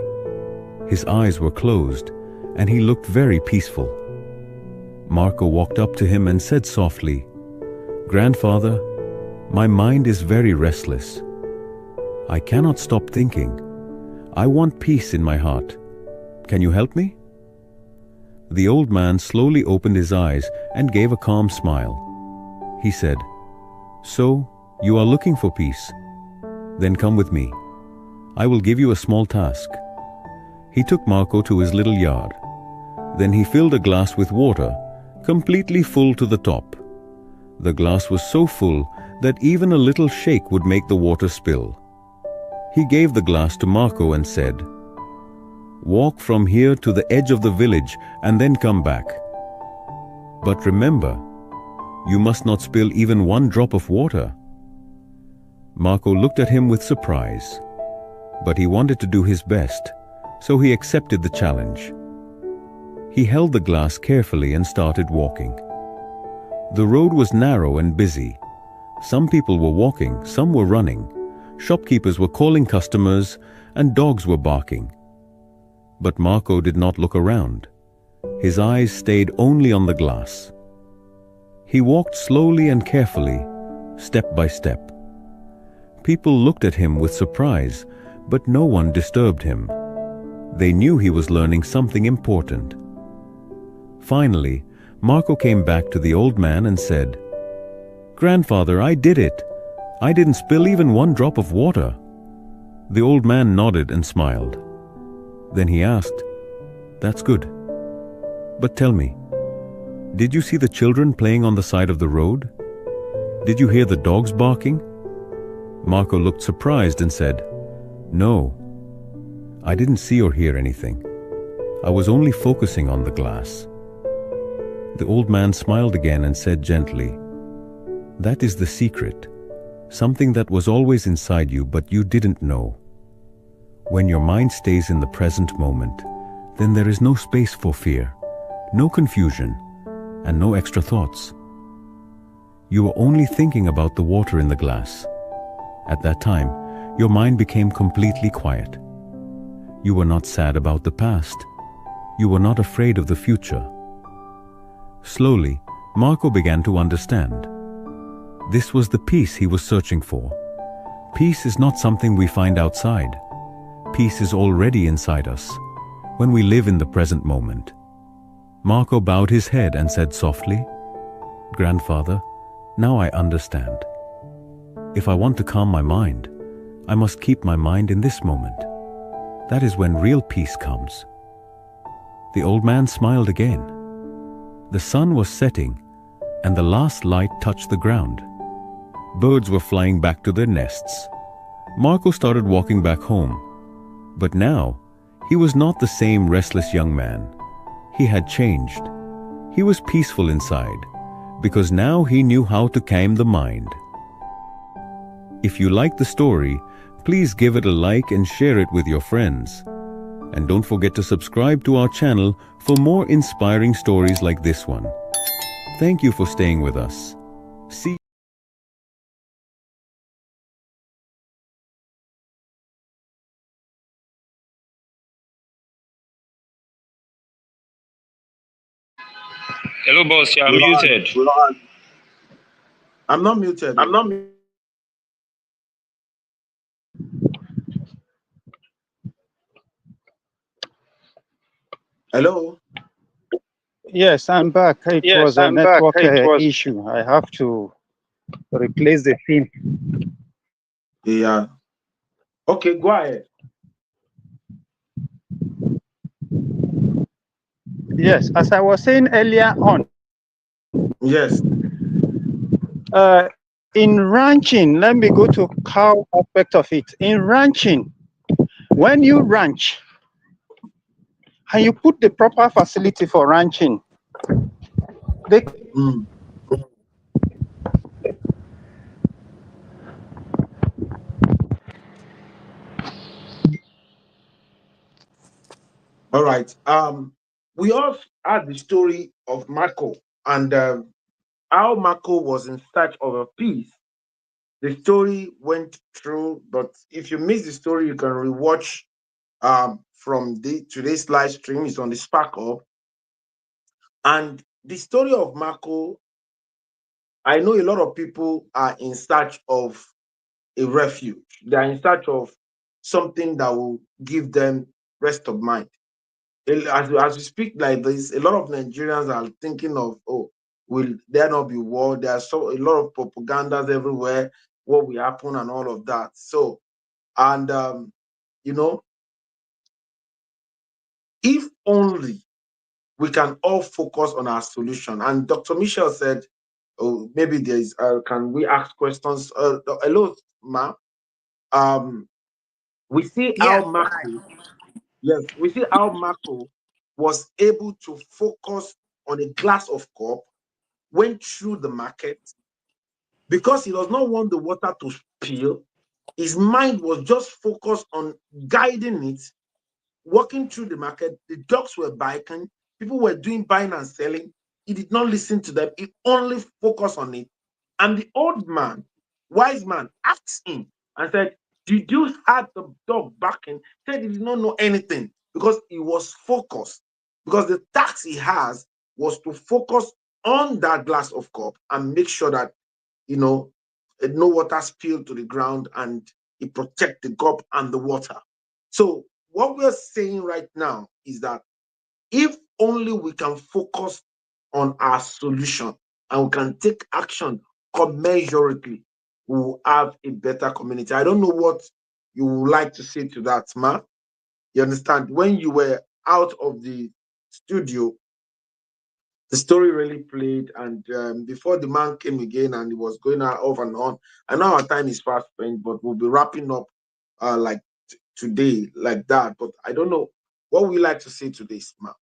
His eyes were closed, and he looked very peaceful. Marco walked up to him and said softly, "Grandfather, my mind is very restless. I cannot stop thinking. I want peace in my heart. Can you help me?" The old man slowly opened his eyes and gave a calm smile. He said, "So, you are looking for peace? Then come with me. I will give you a small task." He took Marco to his little yard. Then he filled a glass with water, completely full to the top. The glass was so full that even a little shake would make the water spill. He gave the glass to Marco and said, "Walk from here to the edge of the village and then come back. But remember, you must not spill even one drop of water." Marco looked at him with surprise, but he wanted to do his best, so he accepted the challenge. He held the glass carefully and started walking. The road was narrow and busy. Some people were walking, some were running. Shopkeepers were calling customers, and dogs were barking. But Marco did not look around. His eyes stayed only on the glass. He walked slowly and carefully, step by step. People looked at him with surprise, but no one disturbed him. They knew he was learning something important. Finally, Marco came back to the old man and said, "Grandfather, I did it. I didn't spill even one drop of water." The old man nodded and smiled. Then he asked, "That's good. But tell me, did you see the children playing on the side of the road? Did you hear the dogs barking?" Marco looked surprised and said, "No, I didn't see or hear anything. I was only focusing on the glass." The old man smiled again and said gently, "That is the secret. Something that was always inside you but you didn't know. When your mind stays in the present moment, then there is no space for fear, no confusion, and no extra thoughts. You are only thinking about the water in the glass. At that time, your mind became completely quiet. You were not sad about the past. You were not afraid of the future." Slowly, Marco began to understand. This was the peace he was searching for. Peace is not something we find outside. Peace is already inside us, when we live in the present moment. Marco bowed his head and said softly, "Grandfather, now I understand. If I want to calm my mind, I must keep my mind in this moment. That is when real peace comes." The old man smiled again. The sun was setting, and the last light touched the ground. Birds were flying back to their nests. Marco started walking back home. But now, he was not the same restless young man. He had changed. He was peaceful inside, because now he knew how to calm the mind. If you like the story, please give it a like and share it with your friends. And don't forget to subscribe to our channel for more inspiring stories like this one. Thank you for staying with us. See Hello, boss. You are muted. I'm not muted. I'm not. Hello. Yes, I'm back. It Yes, was a I'm back. network It was. issue. I have to replace the theme. Yeah. Okay, go ahead. Yes, as I was saying earlier on, Yes. uh, in ranching, let me go to cow aspect of it. In ranching, when you ranch and you put the proper facility for ranching, they Mm. All right. We all had the story of Marco and how Marco was in search of a peace. The story went through, but if you miss the story, you can rewatch from today's live stream. It's on the Spark Up. And the story of Marco, I know a lot of people are in search of a refuge. They are in search of something that will give them rest of mind. As we speak like this, a lot of Nigerians are thinking of, oh, will there not be war? There are a lot of propagandas everywhere, what will happen and all of that. So, and you know, if only we can all focus on our solution. And Dr. Michelle said, oh, maybe there is, can we ask questions? Hello, ma. Um, we see Yes, how hi. Marco, yes, we see how Marco was able to focus on a glass of cup, went through the market because he does not want the water to spill. His mind was just focused on guiding it, walking through the market. The dogs were biking, people were doing buying and selling. He did not listen to them, he only focused on it. And the old man, wise man, asked him and said, did you have the dog barking? He said he did not know anything because he was focused. Because the task he has was to focus on that glass of cup and make sure that, you know, no water spilled to the ground and it protect the cup and the water. So what we're saying right now is that if only we can focus on our solution and we can take action commensurately, we will have a better community. I don't know what you would like to say to that, Ma. You understand? When you were out of the studio, the story really played, and before the man came again and he was going off and on. I know our time is fast spent, but we'll be wrapping up like today, like that. But I don't know what we like to say to this, ma.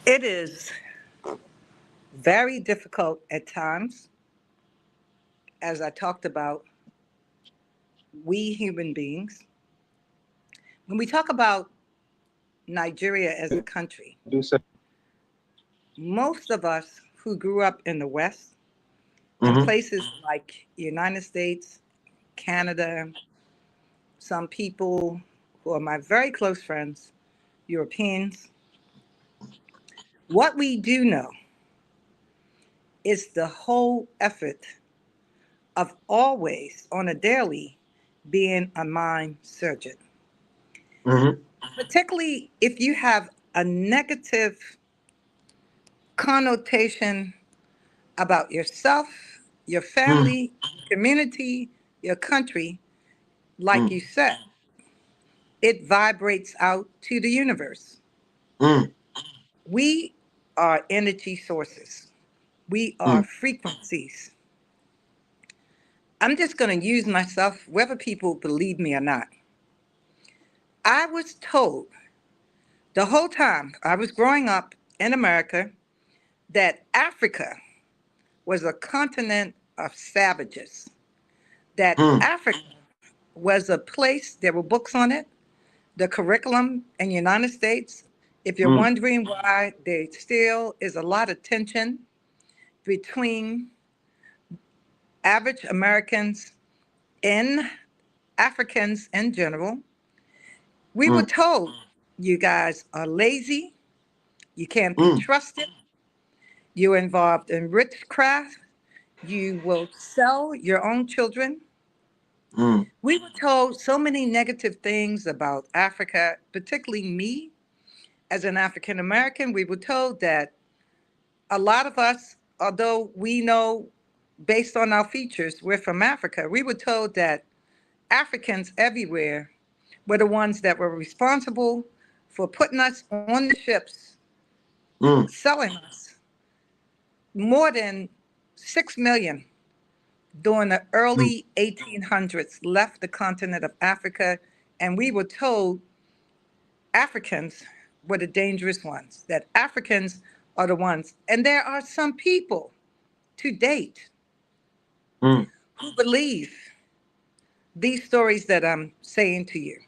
It is very difficult at times, as I talked about, we human beings. When we talk about Nigeria as a country, most of us who grew up in the West, in Mm-hmm. places like United States, Canada, some people who are my very close friends, Europeans, what we do know is the whole effort of always, on a daily, being a mind surgeon. Mm-hmm. Particularly if you have a negative connotation about yourself, your family, community, your country, like you said, it vibrates out to the universe. Mm-hmm. We are energy sources. We are frequencies. I'm just going to use myself, whether people believe me or not. I was told the whole time I was growing up in America that Africa was a continent of savages, that Mm-hmm. Africa was a place, there were books on it, the curriculum in the United States. If you're Mm-hmm. wondering why there still is a lot of tension between average Americans and Africans in general, we were told you guys are lazy, You can't be mm, trusted. You're involved in witchcraft. You will sell your own children. mm, We were told so many negative things about Africa, particularly me as an African American. We were told that a lot of us, although we know based on our features, we're from Africa, we were told that Africans everywhere were the ones that were responsible for putting us on the ships, mm, selling us more than 6 million during the mm, early 1800s left the continent of Africa. And we were told Africans were the dangerous ones, that Africans are the ones. And there are some people to date mm, who believe these stories that I'm saying to you.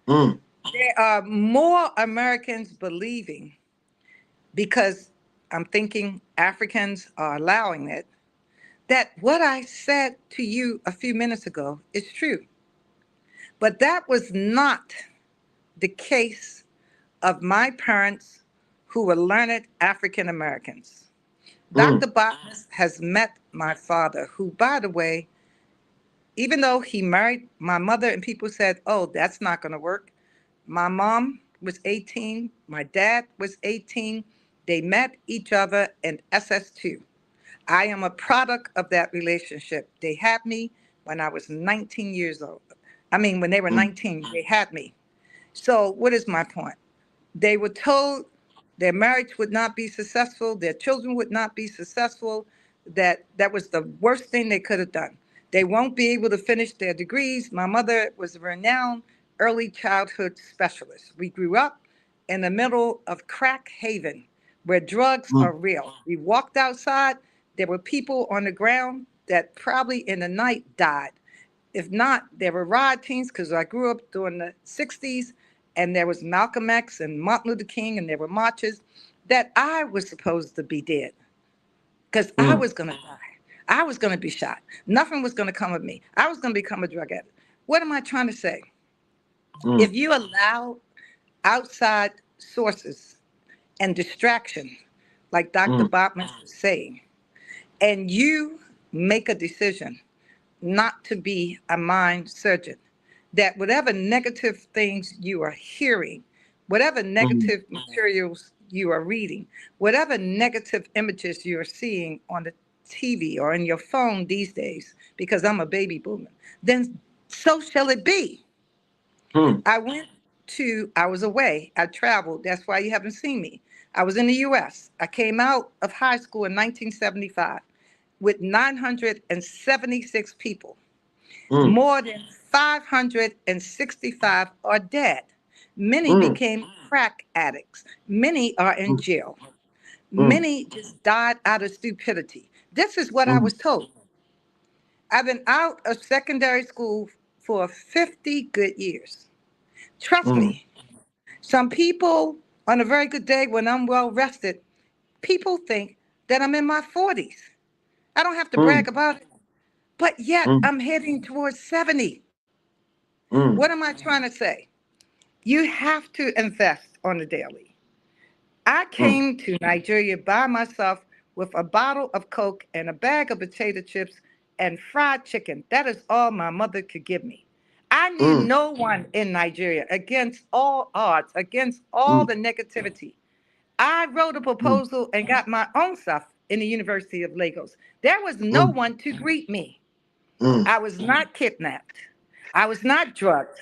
mm, There are more Americans believing, because I'm thinking Africans are allowing it, that what I said to you a few minutes ago is true. But that was not the case of my parents, who were learned African Americans. mm, Dr. Botnis has met my father, who, by the way, even though he married my mother and people said, oh, that's not going to work. My mom was 18. My dad was 18. They met each other in SS2. I am a product of that relationship. They had me when I was 19 years old. I mean, when they were mm, 19, they had me. So what is my point? They were told their marriage would not be successful, their children would not be successful, that that was the worst thing they could have done. They won't be able to finish their degrees. My mother was a renowned early childhood specialist. We grew up in the middle of crack haven, where drugs mm, are real. We walked outside, there were people on the ground that probably in the night died. If not, there were riot teams, because I grew up during the 60s, and there was Malcolm X and Martin Luther King, and there were marches, that I was supposed to be dead, because I mm, was going to die. I was going to be shot. Nothing was going to come of me. I was going to become a drug addict. What am I trying to say? mm, If you allow outside sources and distraction, like Dr. mm, Botman was saying, and you make a decision not to be a mind surgeon, that whatever negative things you are hearing, whatever mm, negative materials you are reading, whatever negative images you're seeing on the TV or in your phone these days, because I'm a baby boomer, then so shall it be. mm, I was away, I traveled, that's why you haven't seen me. I was in the US. I came out of high school in 1975 with 976 people. mm, More than 565 are dead. Many mm, became crack addicts. Many are in mm, jail. mm, Many just died out of stupidity. This is what I mm, was told. I've been out of secondary school for 50 good years. Trust mm, me, some people, on a very good day when I'm well rested, people think that I'm in my 40s. I don't have to brag mm, about it, but yet mm, I'm heading towards 70. mm, What am I trying to say? You have to invest on the daily. I mm, came to Nigeria by myself with a bottle of Coke and a bag of potato chips and fried chicken. That is all my mother could give me. I knew mm, no one in Nigeria, against all odds, against all mm, the negativity. I wrote a mm, proposal and got my own stuff in the University of Lagos. There was no mm, one to greet me. mm, I was not kidnapped. I was not drugged.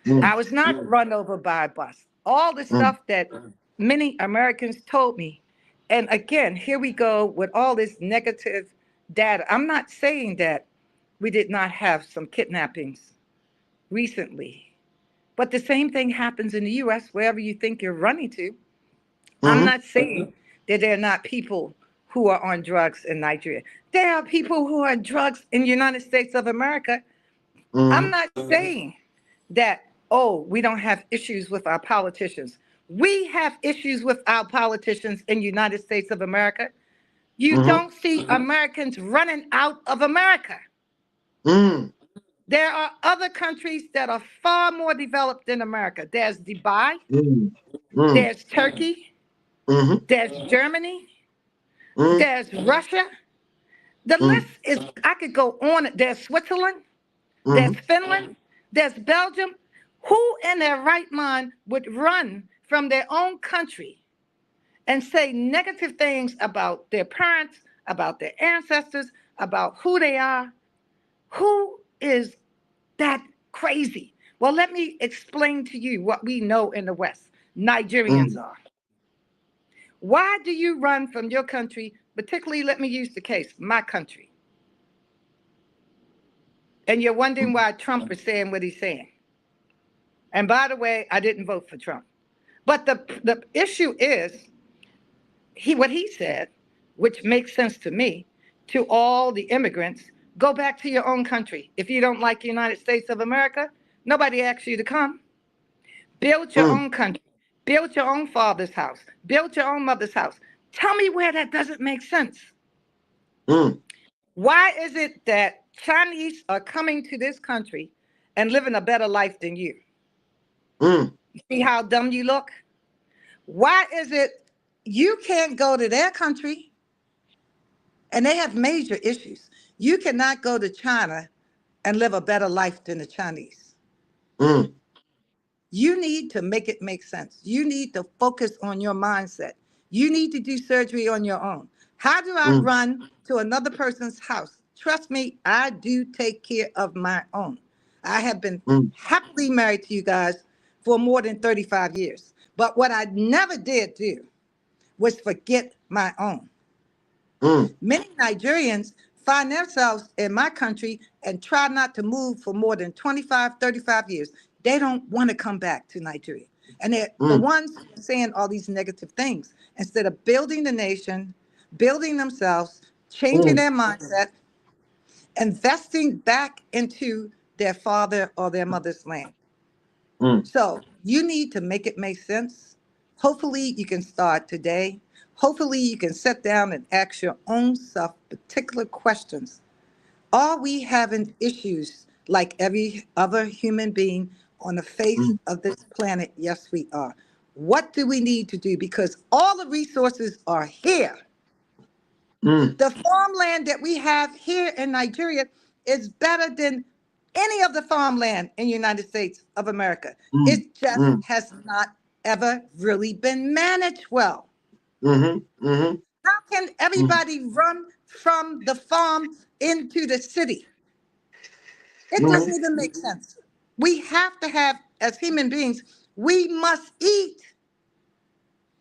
mm, I was not run over by a bus. All the mm, stuff that many Americans told me. And again, here we go with all this negative data. I'm not saying that we did not have some kidnappings recently, but the same thing happens in the US, wherever you think you're running to. I'm mhm, not saying that there are not people who are on drugs in Nigeria. There are people who are on drugs in the United States of America. I'm mhm, not saying that, oh, we don't have issues with our politicians. We have issues with our politicians in the United States of America. You mhm, don't see Americans running out of America. mm, There are other countries that are far more developed than America. There's Dubai, mm, mm, there's Turkey, Mm-hmm. There's Germany. Mm-hmm. There's Russia. The Mm-hmm. list is, I could go on. There's Switzerland. There's Mm-hmm. Finland. There's Belgium. Who in their right mind would run from their own country and say negative things about their parents, about their ancestors, about who they are? Who is that crazy? Well, let me explain to you what we know in the West. Nigerians are. Why do you run from your country? Particularly, let me use the case, my country. And you're wondering why Trump is saying what he's saying. And by the way, I didn't vote for Trump. But the issue is, what he said, which makes sense to me, to all the immigrants, go back to your own country. If you don't like the United States of America, nobody asks you to come. Build your own country. Build your own father's house. Build your own mother's house. Tell me where that doesn't make sense. Mm-hmm. Why is it that Chinese are coming to this country and living a better life than you? Mm-hmm. See how dumb you look? Why is it you can't go to their country and they have major issues? You cannot go to China and live a better life than the Chinese. Mm-hmm. You need to make it make sense. You need to focus on your mindset. You need to do surgery on your own. How do I run to another person's house? Trust me, I do take care of my own. I have been happily married to you guys for more than 35 years. But what I never did do was forget my own. Many Nigerians find themselves in my country and try not to move for more than 25, 35 years. They don't want to come back to Nigeria. And they're the ones saying all these negative things. Instead of building the nation, building themselves, changing their mindset, investing back into their father or their mother's land. So you need to make it make sense. Hopefully you can start today. Hopefully you can sit down and ask your own self particular questions. Are we having issues like every other human being on the face of this planet? Yes, we are. What do we need to do? Because all the resources are here. The farmland that we have here in Nigeria is better than any of the farmland in the United States of America. It just has not ever really been managed well. How can everybody run from the farm into the city? It doesn't even make sense. We have to have, as human beings, we must eat.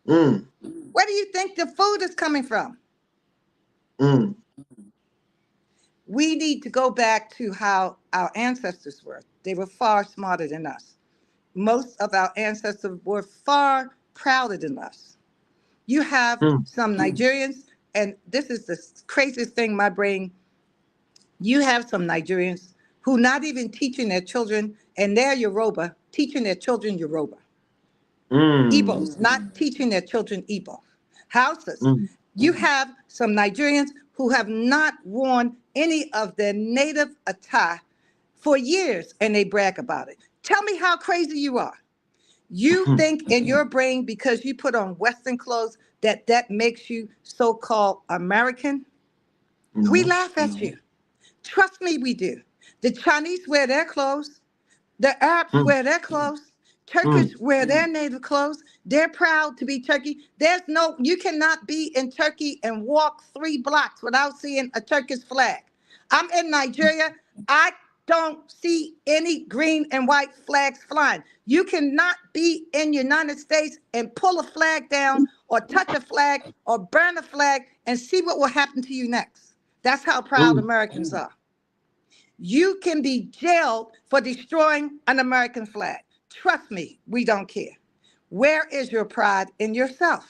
Where do you think the food is coming from? We need to go back to how our ancestors were. They were far smarter than us. Most of our ancestors were far prouder than us. You have some Nigerians, and this is the craziest thing, my brain. You have some Nigerians who not even teaching their children, and they're Yoruba, teaching their children Yoruba. Igbos not teaching their children Igbo. Hausas. You have some Nigerians who have not worn any of their native attire for years, and they brag about it. Tell me how crazy you are. You think in your brain, because you put on Western clothes, that makes you so-called American? We laugh at you. Trust me, we do. The Chinese wear their clothes. The Arabs wear their clothes. Turkish wear their native clothes. They're proud to be Turkey. You cannot be in Turkey and walk 3 blocks without seeing a Turkish flag. I'm in Nigeria. I don't see any green and white flags flying. You cannot be in the United States and pull a flag down or touch a flag or burn a flag and see what will happen to you next. That's how proud Americans are. You can be jailed for destroying an American flag. Trust me, we don't care. Where is your pride in yourself?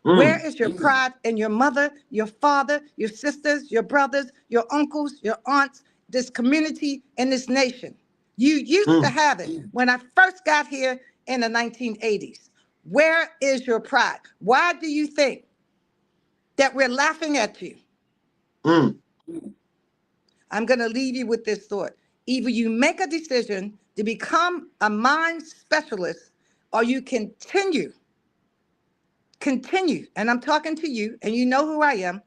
Where is your pride in your mother, your father, your sisters, your brothers, your uncles, your aunts, this community, and this nation? You used to have it when I first got here in the 1980s. Where is your pride? Why do you think that we're laughing at you? I'm going to leave you with this thought. Either you make a decision to become a mind specialist or you continue continue, and I'm talking to you, and you know who I am,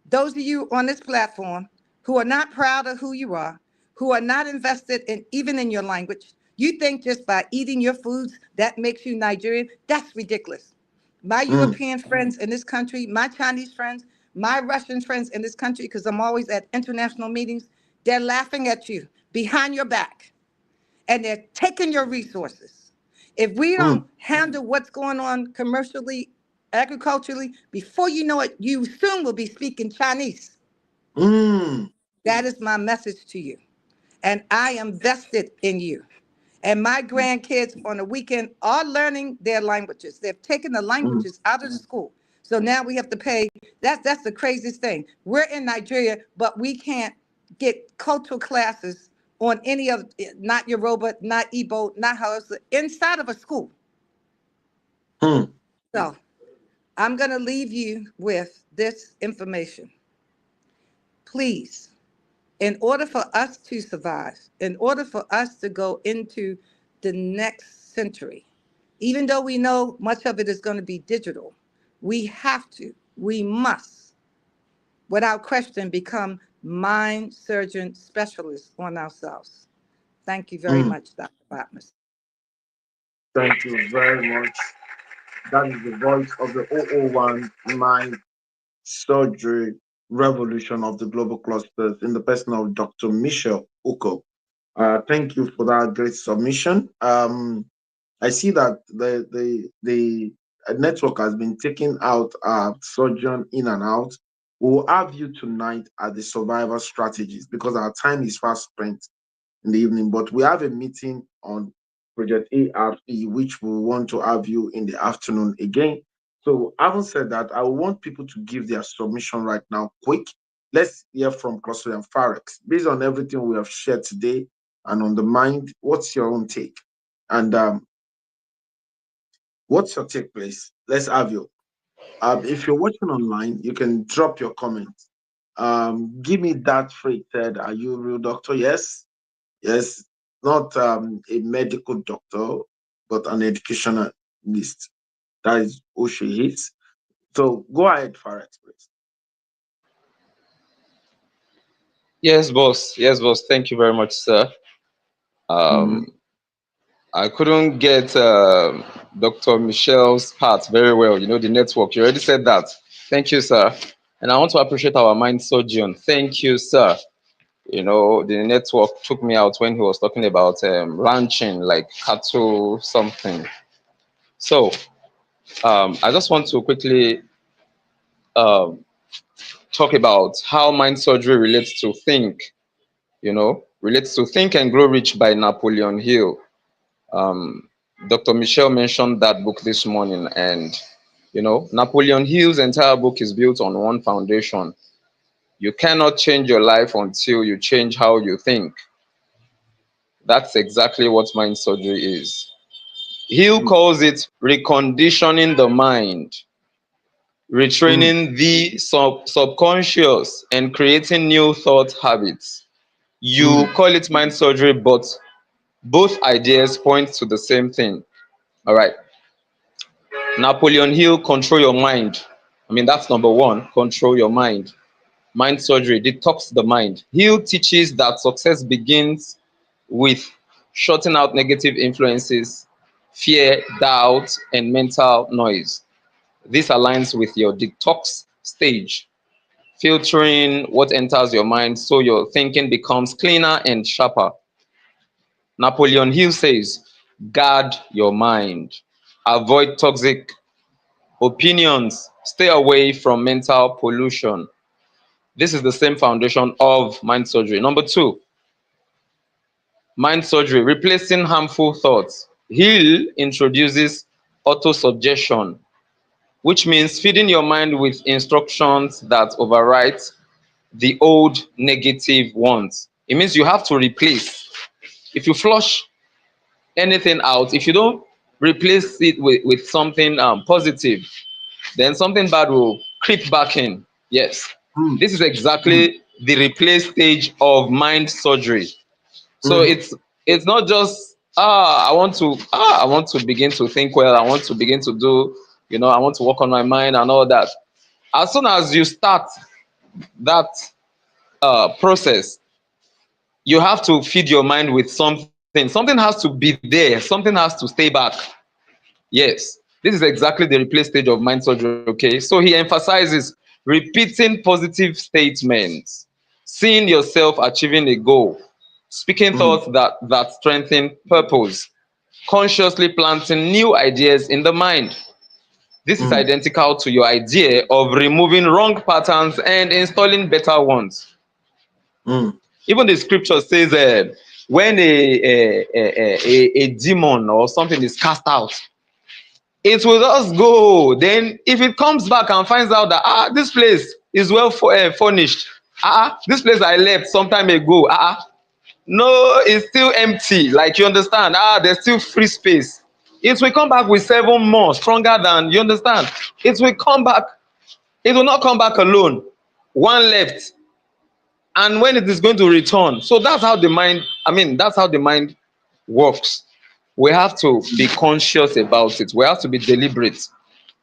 those of you on this platform who are not proud of who you are, who are not invested in even in your language, you think just by eating your foods that makes you Nigerian. That's ridiculous. My mm, European friends in this country, my Chinese friends, my Russian friends in this country, because I'm always at international meetings, they're laughing at you behind your back, and they're taking your resources. If we mm, don't handle what's going on commercially, agriculturally, before you know it, you soon will be speaking Chinese. mm, That is my message to you. And I am vested in you. And my grandkids on the weekend are learning their languages. They've taken the mm, languages out of the school. So now we have to pay. That's the craziest thing. We're in Nigeria, but we can't get cultural classes on any of, not Yoruba, not Igbo, not Hausa, inside of a school. mm, So I'm going to leave you with this information. Please, in order for us to survive, in order for us to go into the next century, even though we know much of it is going to be digital, we must, without question, become mind surgeon specialists on ourselves. Thank you very mm. much, Dr. Botman. Thank you very much. That is the voice of the 001 Mind Surgery Revolution of the Global Clusters in the person of Dr. Michelle Uko. Thank you for that great submission. I see that the network has been taking out surgeon in and out. We will have you tonight at the survival strategies because our time is fast spent in the evening. But we have a meeting on Project ARP, which we want to have you in the afternoon again. So, having said that, I want people to give their submission right now, quick. Let's hear from Cluster and Farex. Based on everything we have shared today and on the mind, what's your own take? And what's your take, please? Let's have you. If you're watching online, you can drop your comments. Give me that phrase said, are you a real doctor? Yes. Yes, not a medical doctor, but an educationalist. That is who she is. So go ahead, Farex, please. Yes, boss. Yes, boss. Thank you very much, sir. Mm, Um, I couldn't get Dr. Michelle's part very well. You know, the network. You already said that. Thank you, sir. And I want to appreciate our mind surgeon. Thank you, sir. You know, the network took me out when he was talking about ranching, like cattle, something. So I just want to quickly um, talk about how mind surgery relates to think, relates to Think and Grow Rich by Napoleon Hill. Um, Dr. Michelle mentioned that book this morning, and Napoleon Hill's entire book is built on one foundation. You cannot change your life until you change how you think. That's exactly what mind surgery is. Hill mm, calls it reconditioning the mind, mm, retraining the subconscious, and creating new thought habits. You mm, call it mind surgery, but both ideas point to the same thing. All right. Napoleon Hill, control your mind. I mean, that's number one, control your mind. Mind surgery, detox the mind. Hill teaches that success begins with shutting out negative influences, fear, doubt, and mental noise. This aligns with your detox stage, filtering what enters your mind so your thinking becomes cleaner and sharper. Napoleon Hill says, guard your mind, avoid toxic opinions, stay away from mental pollution. This is the same foundation of mind surgery. Number two, mind surgery, replacing harmful thoughts. Hill introduces autosuggestion, which means feeding your mind with instructions that overwrite the old negative ones. It means you have to replace. If you flush anything out, if you don't replace it with something positive, then something bad will creep back in. Yes, mm, this is mm, exactly the replace stage of mind surgery. So mm, it's not just I want to begin to think well, I want to begin to do I want to work on my mind and all that. As soon as you start that process, you have to feed your mind with something. Something has to be there. Something has to stay back. Yes, this is exactly the replay stage of mind surgery. Okay, so he emphasizes repeating positive statements, seeing yourself achieving a goal, speaking thoughts that strengthen purpose, consciously planting new ideas in the mind. This is identical to your idea of removing wrong patterns and installing better ones. Even the scripture says when a demon or something is cast out, it will just go. Then if it comes back and finds out that this place is well furnished, this place I left some time ago, no, it's still empty. Like, you understand, there's still free space. It will come back with 7 more stronger than, you understand. It will come back. It will not come back alone. One left, and when it is going to return. So that's how the mind, that's how the mind works. We have to be conscious about it. We have to be deliberate.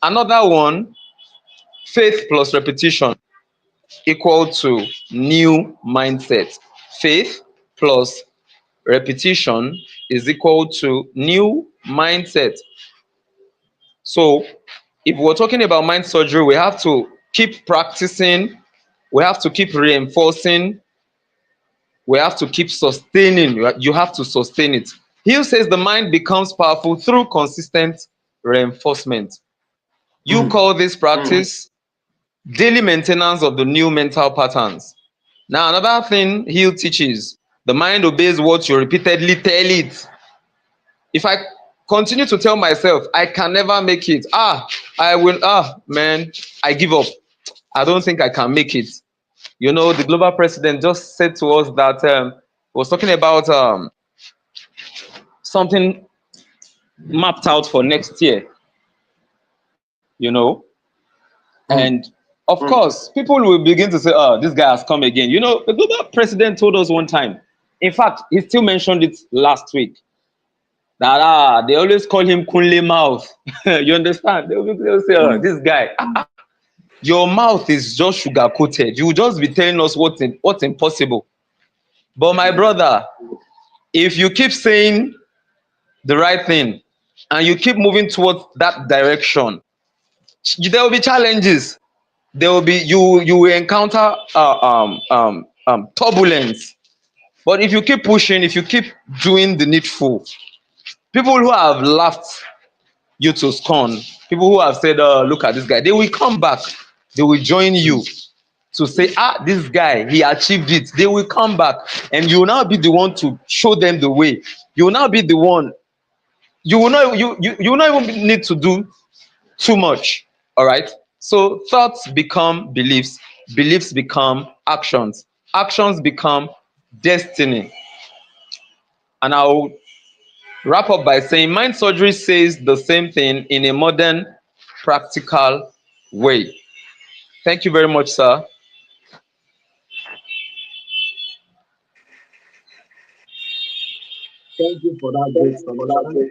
Another one, faith plus repetition equal to new mindset. Faith plus repetition is equal to new mindset. So if we're talking about mind surgery, we have to keep practicing, we have to keep reinforcing, we have to keep sustaining. You have to sustain it. Hill says the mind becomes powerful through consistent reinforcement. You call this practice daily maintenance of the new mental patterns. Now, another thing Hill teaches, the mind obeys what you repeatedly tell it. If I continue to tell myself I can never make it, I will, man, I give up. I don't think I can make it. The global president just said to us that was talking about something mapped out for next year, and of course, people will begin to say, oh, this guy has come again. The global president told us one time, in fact, he still mentioned it last week, that they always call him Kunle mouth. You understand? They'll say, oh, this guy, your mouth is just sugar coated. You will just be telling us what's impossible. But my brother, if you keep saying the right thing and you keep moving towards that direction, there will be challenges. There will be you will encounter turbulence. But if you keep pushing, if you keep doing the needful, people who have laughed you to scorn, people who have said, look at this guy, they will come back. They will join you to say, this guy, he achieved it. They will come back, and you will now be the one to show them the way. You will now be the one. You will not even need to do too much. All right. So thoughts become beliefs. Beliefs become actions. Actions become destiny. And I'll wrap up by saying mind surgery says the same thing in a modern, practical way. Thank you very much, sir. Thank you for that great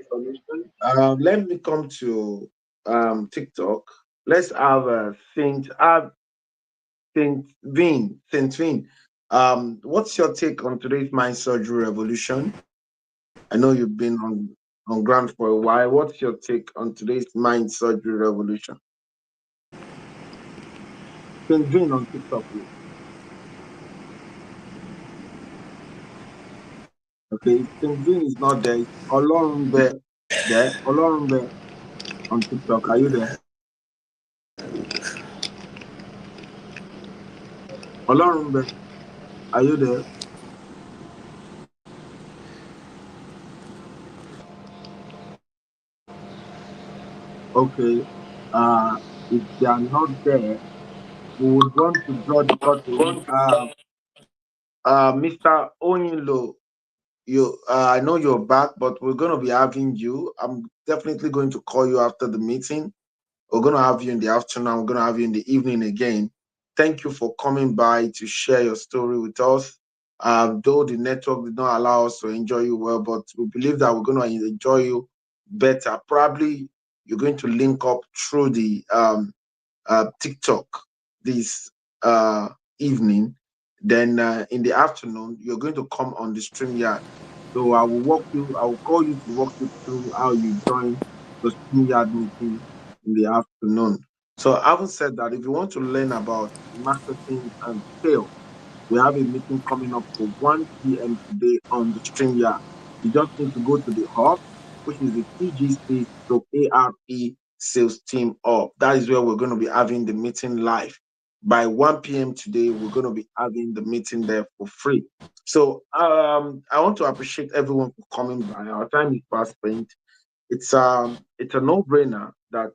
solution. Let me come to TikTok. Let's have Saint Vin. What's your take on today's mind surgery revolution? I know you've been on ground for a while. What's your take on today's mind surgery revolution? Saint Vin on TikTok, please. Okay, Saint Vin is not there. It's Olorunbe there. Olorunbe on TikTok. Are you there? Olorunbe, are you there? Okay. If they are not there, we would want to draw the curtain. Mr. Oyinlo, I know you're back, but we're going to be having you. I'm definitely going to call you after the meeting. We're going to have you in the afternoon. We're going to have you in the evening again. Thank you for coming by to share your story with us. Though the network did not allow us to enjoy you well, but we believe that we're going to enjoy you better. Probably you're going to link up through the TikTok this evening. Then in the afternoon, you're going to come on the StreamYard. So I will call you to walk you through how you join the StreamYard meeting in the afternoon. So having said that, if you want to learn about marketing and sales, we have a meeting coming up for 1 p.m. today on the StreamYard. You just need to go to the hub, which is the TGC so ARE sales team hub. That is where we're going to be having the meeting live. By 1 p.m. today, we're going to be having the meeting there for free. So I want to appreciate everyone for coming by. Our time is fast spent. It's a no-brainer that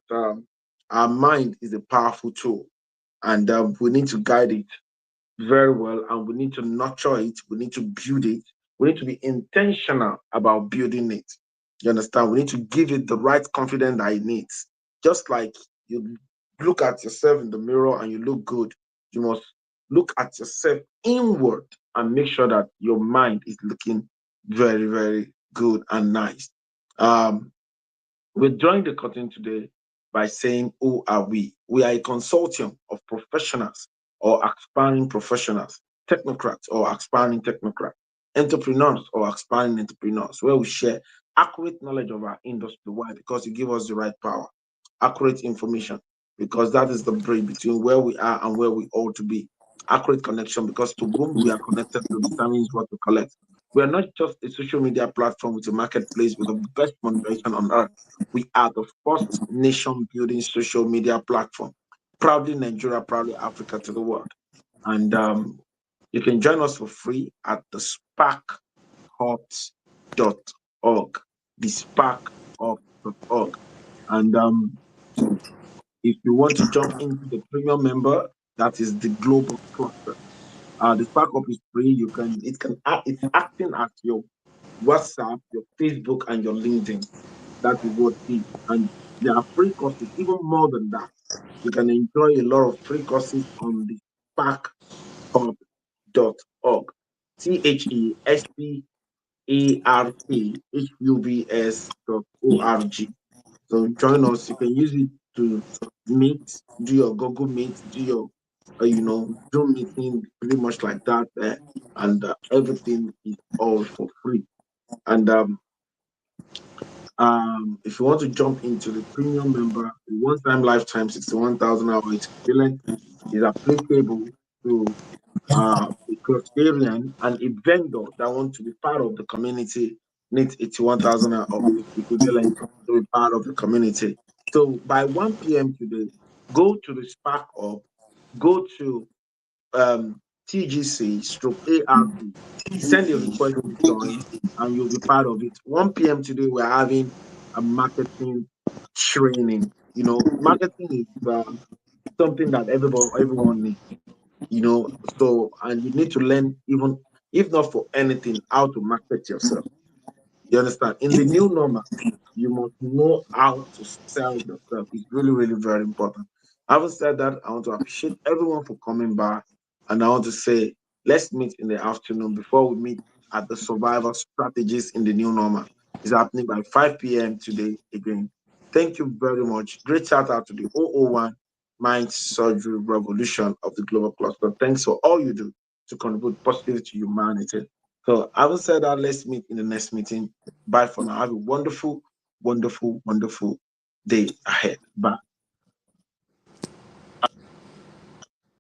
our mind is a powerful tool, and we need to guide it very well, and we need to nurture it, we need to build it, we need to be intentional about building it. You understand? We need to give it the right confidence that it needs. Just like you look at yourself in the mirror and you look good, you must look at yourself inward and make sure that your mind is looking very, very good and nice. um we're drawing the curtain today by saying, who are we? We are a consortium of professionals or aspiring professionals, technocrats or aspiring technocrats, entrepreneurs or aspiring entrepreneurs, where we share accurate knowledge of our industry. Why? Because it gives us the right power, accurate information, because that is the bridge between where we are and where we ought to be. Accurate connection, because to whom we are connected to determines what to collect. We are not just a social media platform with a marketplace with the best monetization on earth. We are the first nation building social media platform. Proudly Nigeria, proudly Africa to the world. And you can join us for free at the sparkhubs.org. The sparkhubs.org. And if you want to jump into the premium member, that is the global cluster. The Spark Up is free. It's acting as your WhatsApp, your Facebook, and your LinkedIn. That is what it is. And there are free courses, even more than that. You can enjoy a lot of free courses on the sparkhub.org. CHESPARKHUBS.org. So join us. You can use it to meet, do your Google Meet, do your Zoom meeting, pretty much like that there, and everything is all for free. And if you want to jump into the premium member, the one-time lifetime 61,000 hour equivalent is applicable to a custodian and a vendor that want to be part of the community needs 81,000 of equivalent to be part of the community. So by 1 p.m. today, go to the Spark Up, go to TGC stroke ARP, send a request to join, and you'll be part of it. 1 p.m. today, we're having a marketing training. Marketing is something that everyone needs, so, and you need to learn, even if not for anything, how to market yourself. You understand? In the new normal, you must know how to sell yourself. It's really, really very important. Having said that, I want to appreciate everyone for coming by. And I want to say, let's meet in the afternoon before we meet at the survival strategies in the new normal. It's happening by 5 p.m. today again. Thank you very much. Great shout out to the 001 Mind Surgery Revolution of the Global Cluster. Thanks for all you do to contribute positively to humanity. So having said that, let's meet in the next meeting. Bye for now. Have a wonderful, wonderful, wonderful day ahead. Bye.